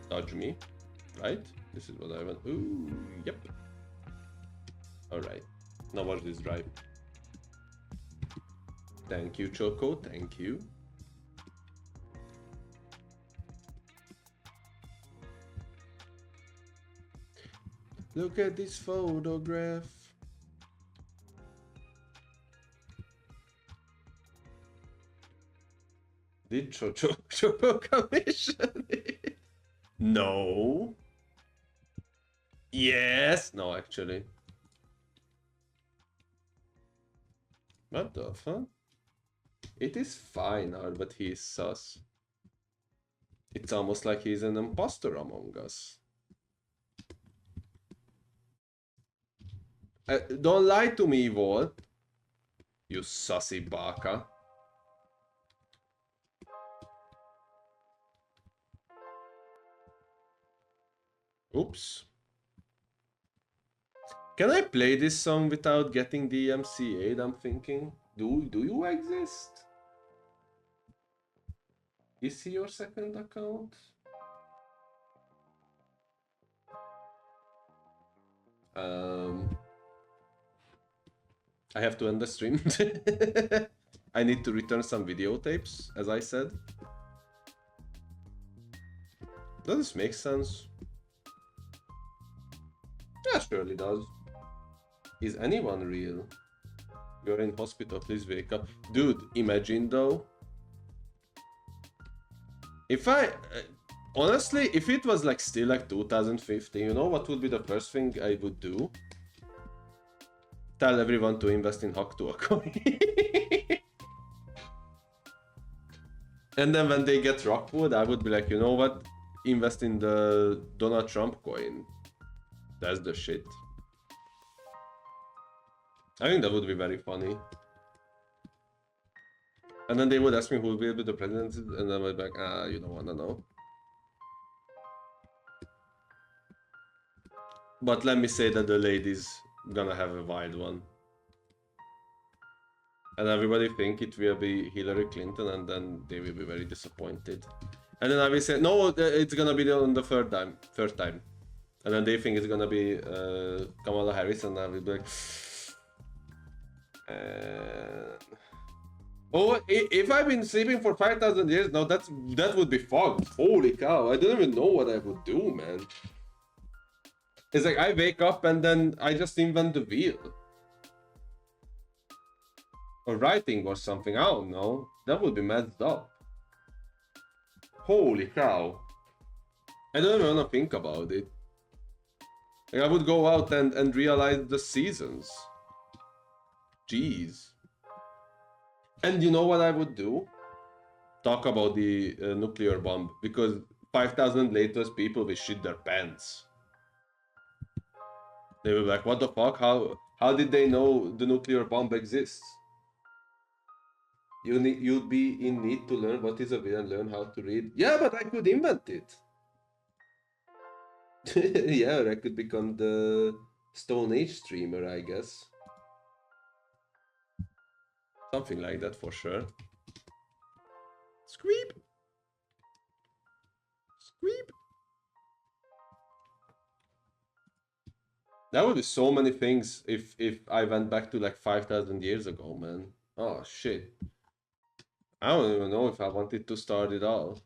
Dodge me, right? This is what I want. Ooh, yep. Alright, now watch this drive. Thank you, Choco, thank you. Look at this photograph. Did Choco commission it? No. Yes. No, actually. What the fuck? It is fine, but he is sus. It's almost like he's an imposter among us. Don't lie to me, Volt. You sussy baka. Oops. Can I play this song without getting the MC8? I'm thinking. Do you exist? Is he your second account? I have to end the stream. I need to return some videotapes, as I said. Does this make sense? Yeah, surely does. Is anyone real? You're in hospital, please wake up. Dude, imagine though. If honestly, if it was like still like 2015, you know what would be the first thing I would do? Tell everyone to invest in Hack2a coin. And then when they get Rockwood, I would be like, you know what? Invest in the Donald Trump coin. That's the shit. I think that would be very funny. And then they would ask me who will be the president, and I would be like, you don't wanna know. But let me say that the lady's gonna have a wild one. And everybody think it will be Hillary Clinton, and then they will be very disappointed. And then I will say, no, it's gonna be on the third time. And then they think it's gonna be Kamala Harris, and I will be like... Oh, if I've been sleeping for 5,000 years now, that would be fucked. Holy cow! I don't even know what I would do, man. It's like I wake up and then I just invent the wheel. Or writing or something, I don't know. That would be messed up. Holy cow. I don't even want to think about it. Like I would go out and realize the seasons. Jeez. And you know what I would do? Talk about the nuclear bomb. Because 5,000 latest people will shit their pants. They were like, what the fuck? How did they know the nuclear bomb exists? You'd be in need to learn what is a will and learn how to read. Yeah, but I could invent it. Yeah, or I could become the Stone Age streamer, I guess. Something like that for sure. Squeep! Squeep! That would be so many things if I went back to like 5,000 years ago, man. Oh shit. I don't even know if I wanted to start it all.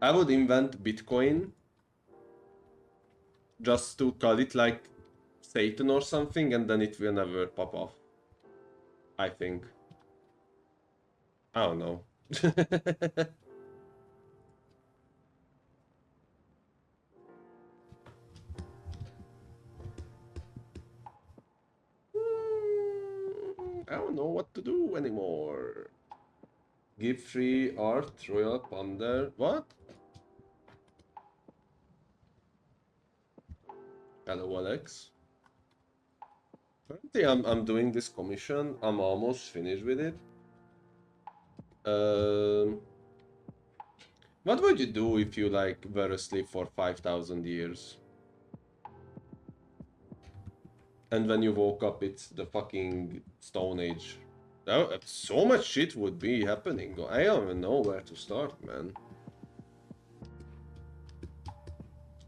I would invent Bitcoin just to call it like Satan or something, and then it will never pop off. I think. I don't know. I don't know what to do anymore. Give free art, Royal Ponder. What? Hello, Alex. Currently, I'm doing this commission. I'm almost finished with it. Um, what would you do if you like were asleep for 5,000 years? And when you woke up, it's the fucking Stone Age. So much shit would be happening. I don't even know where to start, man.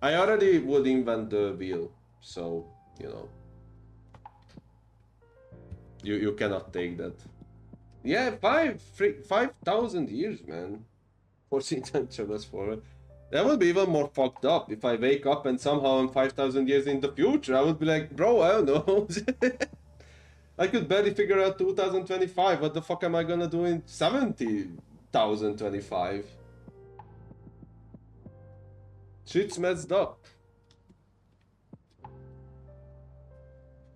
I already would invent the wheel, so you know. You cannot take that. Yeah, 5,000 years, man. 14 times travels forward. That would be even more fucked up if I wake up and somehow I'm 5,000 years in the future. I would be like, bro, I don't know. I could barely figure out 2025. What the fuck am I gonna do in 70,025? Shit's messed up.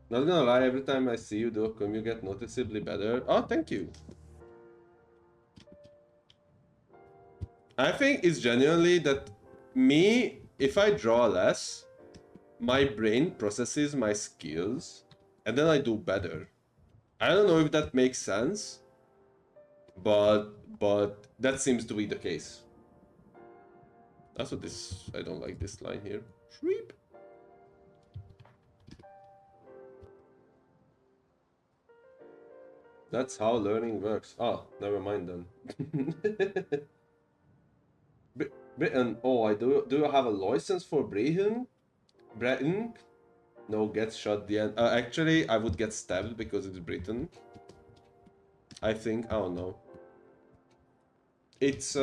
Not gonna lie, every time I see you do a cum, you get noticeably better. Oh, thank you. I think it's genuinely that me, if I draw less, my brain processes my skills and then I do better. I don't know if that makes sense, but that seems to be the case. That's what this. I don't like this line here. Shreep. That's how learning works. Ah, never mind then. Britain. Oh, I do. Do you have a license for Britain? Britain? No, get shot the end. Actually, I would get stabbed because it's Britain. I think. I don't know. It's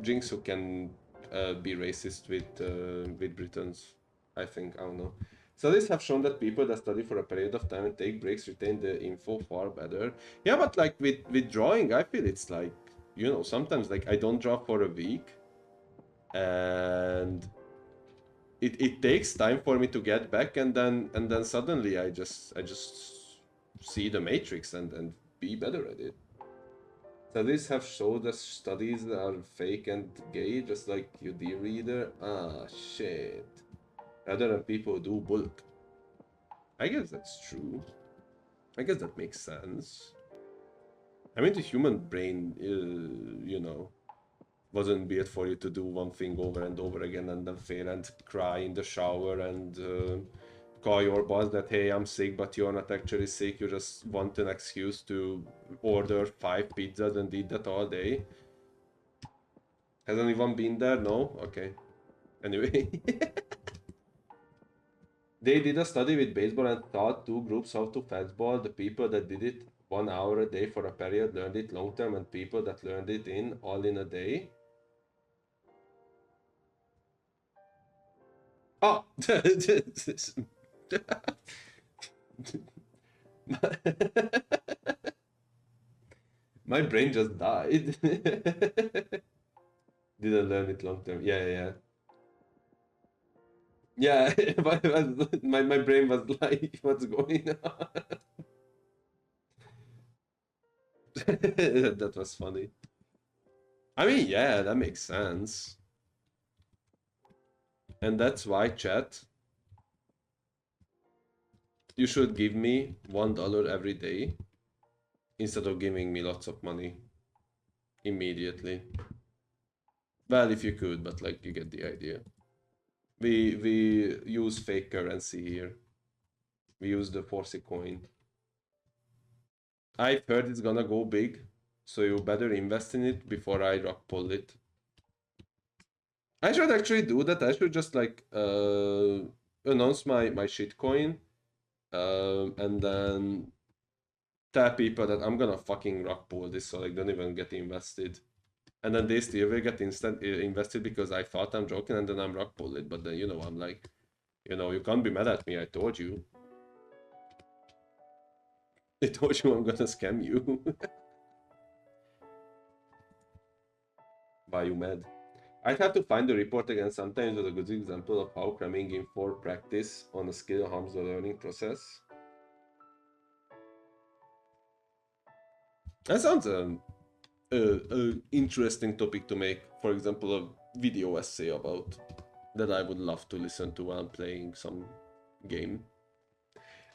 Jinx who can be racist with Britons. I think. I don't know. Studies have shown that people that study for a period of time and take breaks retain the info far better. Yeah, but like with drawing, I feel it's like, you know, sometimes like I don't draw for a week, and it takes time for me to get back, and then suddenly I just see the matrix and be better at it. Studies have showed that studies are fake and gay, just like UD reader. Ah, shit. Rather than people do bulk. I guess that's true. I guess that makes sense. I mean, the human brain, you know, wasn't built for you to do one thing over and over again and then fail and cry in the shower and call your boss that, hey, I'm sick, but you're not actually sick. You just want an excuse to order 5 pizzas and eat that all day. Has anyone been there? No? Okay. Anyway. They did a study with baseball and taught two groups how to fastball. The people that did it 1 hour a day for a period learned it long term, and people that learned it in all in a day. Oh! My brain just died. Didn't learn it long term. Yeah. Yeah, my brain was like, what's going on? That was funny. I mean, yeah, that makes sense. And that's why, chat, you should give me $1 every day instead of giving me lots of money immediately. Well, if you could, but like you get the idea. We use fake currency here. We use the Forsy coin. I've heard it's gonna go big, so you better invest in it before I rock pull it. I should actually do that. I should just like announce my shitcoin, and then tell people that I'm gonna fucking rock pull this, so like don't even get invested. And then they still will get invested because I thought I'm joking, and then I'm rock pull it. But then I'm like, you can't be mad at me. I told you. I told you I'm gonna scam you. Why you mad? I'd have to find the report again. Sometimes it's a good example of how cramming in for practice on a skill harms the learning process. That sounds an interesting topic to make, for example, a video essay about that I would love to listen to while playing some game.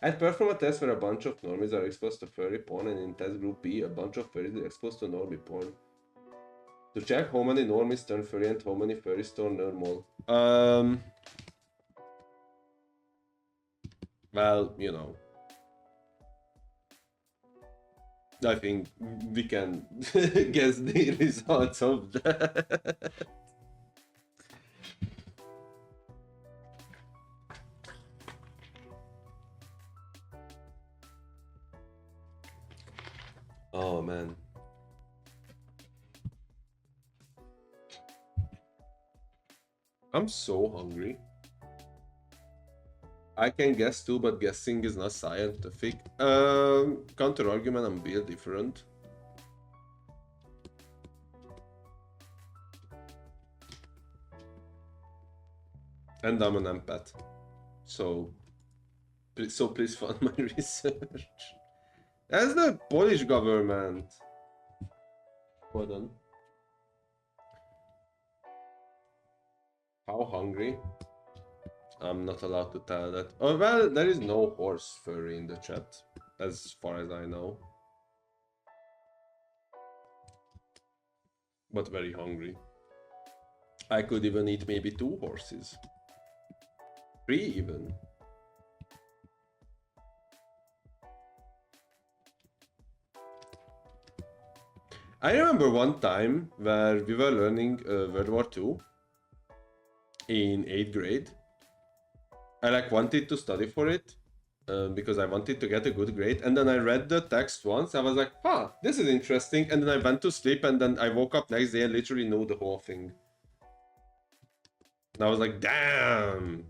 I'd perform a test where a bunch of normies are exposed to furry porn, and in test group B, a bunch of furries are exposed to normie porn. To check how many normies turn furry and how many furries turn normal. Well, I think we can guess the results of that. Oh man. I'm so hungry. I can guess too, but guessing is not scientific. Counter argument, I'm a bit different. And I'm an empath. So please fund my research. That's the Polish government. Hold on. How hungry? I'm not allowed to tell that. Oh, well, there is no horse furry in the chat, as far as I know. But very hungry. I could even eat maybe 2 horses. 3 even. I remember one time where we were learning World War II in 8th grade. I like wanted to study for it because I wanted to get a good grade, and then I read the text once. I was like, huh, this is interesting, and then I went to sleep, and then I woke up next day and literally knew the whole thing. And I was like, damn,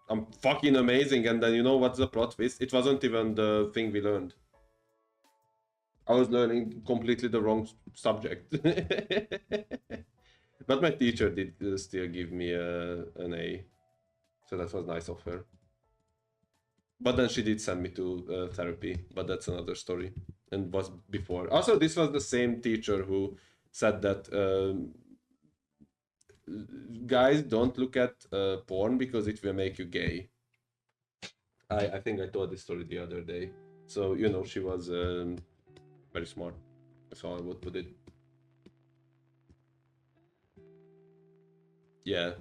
I'm fucking amazing. And then you know what's the plot twist? It wasn't even the thing we learned. I was learning completely the wrong subject. But my teacher did still give me an A. So that was nice of her. But then she did send me to therapy, but that's another story. And was before. Also, this was the same teacher who said that guys don't look at porn because it will make you gay. I think I told this story the other day. So, she was very smart. That's how I would put it. Yeah.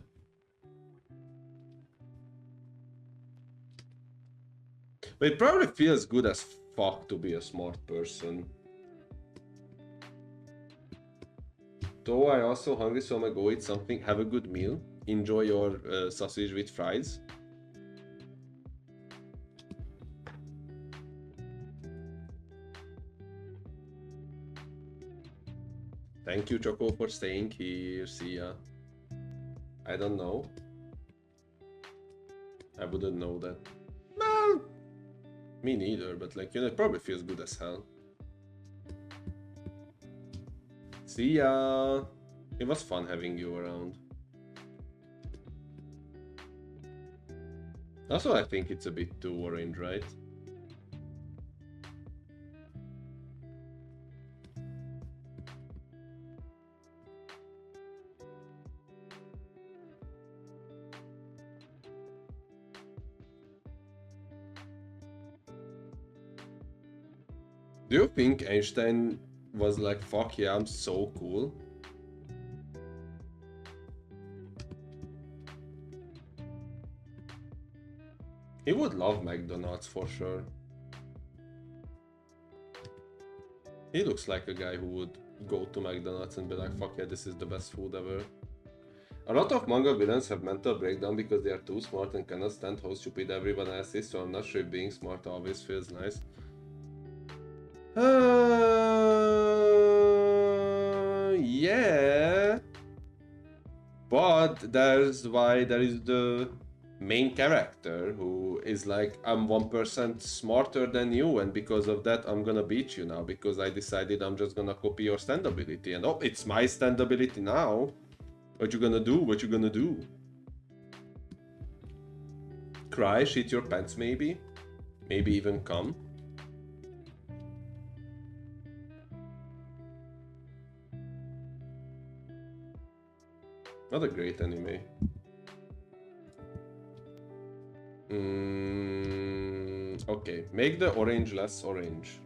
But it probably feels good as fuck to be a smart person. Though I also hungry, so I'm gonna go eat something. Have a good meal. Enjoy your sausage with fries. Thank you, Choco, for staying here. See ya. I don't know. I wouldn't know that. Well, me neither, but like, you know, it probably feels good as hell. See ya. It was fun having you around. Also, I think it's a bit too orange, right? Do you think Einstein was like, fuck yeah, I'm so cool? He would love McDonald's for sure. He looks like a guy who would go to McDonald's and be like, fuck yeah, this is the best food ever. A lot of manga villains have mental breakdown because they are too smart and cannot stand how stupid everyone else is, so I'm not sure if being smart always feels nice. Yeah. But there's why there is the main character who is like, I'm 1% smarter than you, and because of that I'm gonna beat you now because I decided I'm just gonna copy your stand ability, and oh, it's my stand ability now. What you gonna do? What you gonna do? Cry, shit your pants maybe? Maybe even come? Not a great anime. Okay, make the orange less orange.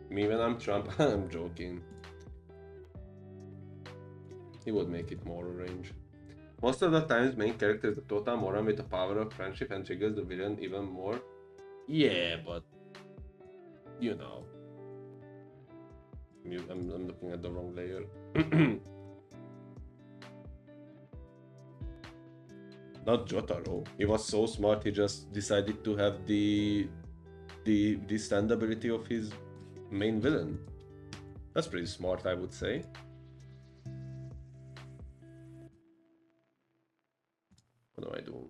Me when I'm Trump, I'm joking. He would make it more orange. Most of the times, main character is a total moron with the power of friendship and triggers the villain even more. Yeah, but you know, I'm looking at the wrong layer. Not Jotaro. He was so smart. He just decided to have the stand ability of his main villain. That's pretty smart, I would say. What do I do?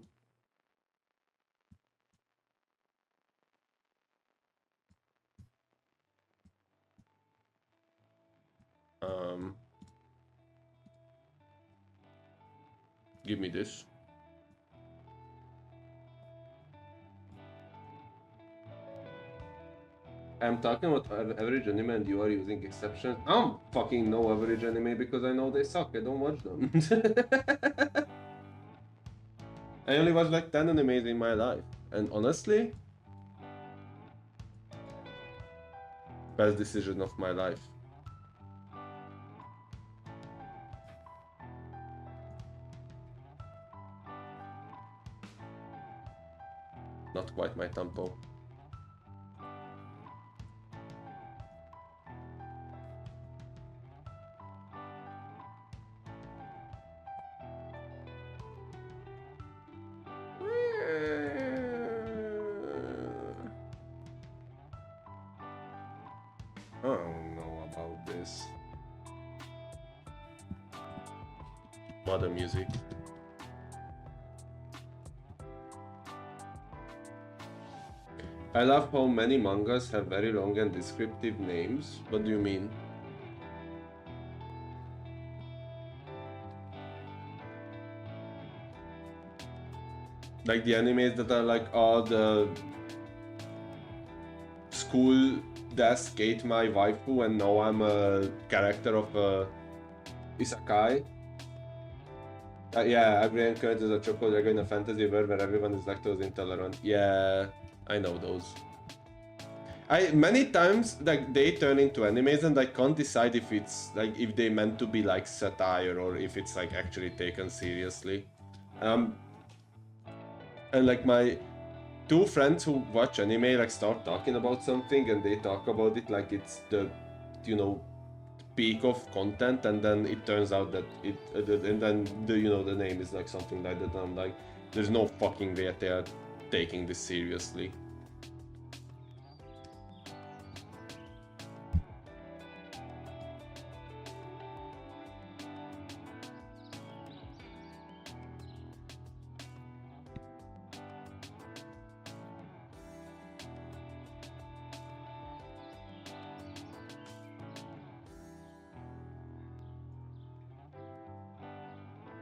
Give me this. I'm talking about average anime and you are using exceptions. I don't fucking know average anime because I know they suck. I don't watch them. I only watched like 10 animes in my life. And honestly, best decision of my life. Not quite my tempo. I don't know about this. Modern music. I love how many mangas have very long and descriptive names. What do you mean? Like the animes that are like, oh, the school desk ate my waifu and now I'm a character of a isekai. Yeah, every encounter is a choco dragon in a fantasy world where everyone is lactose intolerant. Yeah, I know those. Many times like they turn into animes and I can't decide if it's like if they meant to be like satire or if it's like actually taken seriously. And like two friends who watch anime like start talking about something and they talk about it like it's the, you know, peak of content, and then it turns out that it and then the, you know, the name is like something like that. I'm like, there's no fucking way they are taking this seriously.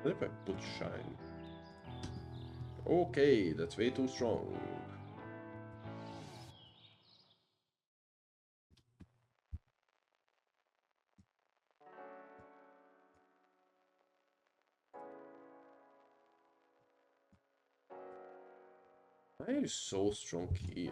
What if I put shine? Okay, that's way too strong. Why are you so strong here?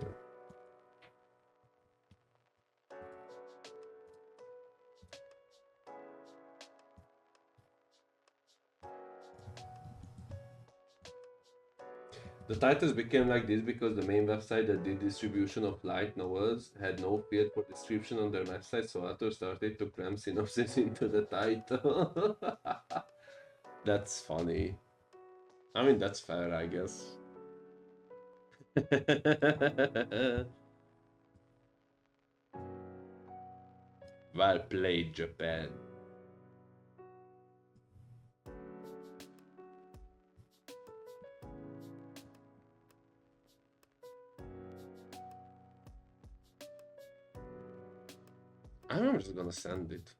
The titles became like this because the main website that did distribution of light novels had no field for description on their website, so authors started to cram synopsis into the title. That's funny. I mean, that's fair, I guess. Well played, Japan. I'm just gonna send it.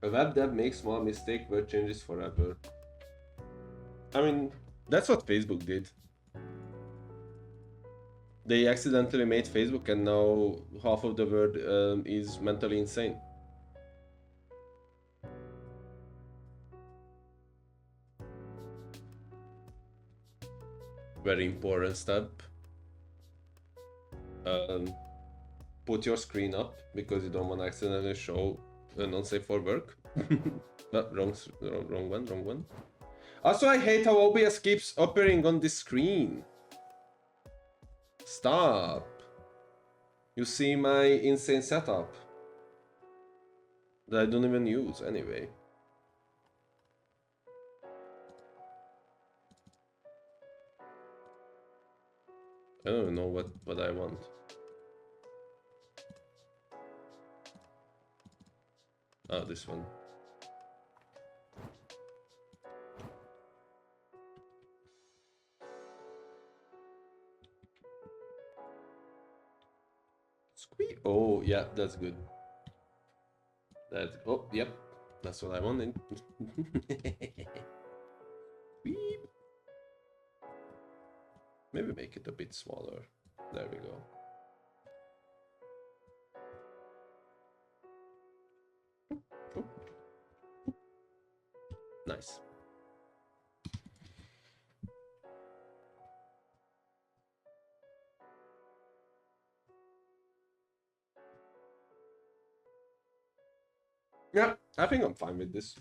A web dev makes small mistake, word changes forever. I mean, that's what Facebook did. They accidentally made Facebook, and now half of the world is mentally insane. Very important step. Put your screen up because you don't want to accidentally show unsafe for work. No, wrong one. Also, I hate how OBS keeps appearing on the screen. Stop. You see my insane setup that I don't even use anyway. I don't even know what I want. Oh, this one. Squeak. Oh, yeah, that's good. Oh, yep. That's what I wanted. Beep. Maybe make it a bit smaller. There we go. Nice. Yeah, I think I'm fine with this.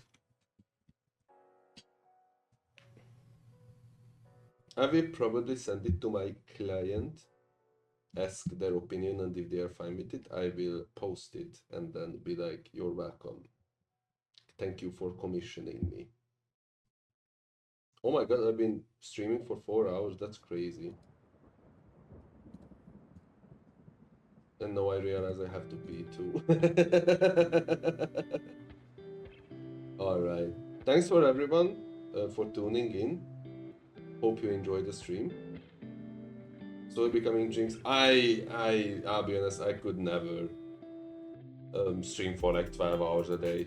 I will probably send it to my client, ask their opinion, and if they are fine with it, I will post it and then be like, you're welcome. Thank you for commissioning me. Oh my god, I've been streaming for 4 hours, that's crazy. And now I realize I have to pee too. Alright. Thanks for everyone for tuning in. Hope you enjoyed the stream. So becoming Jinx, I'll be honest, I could never stream for like 12 hours a day.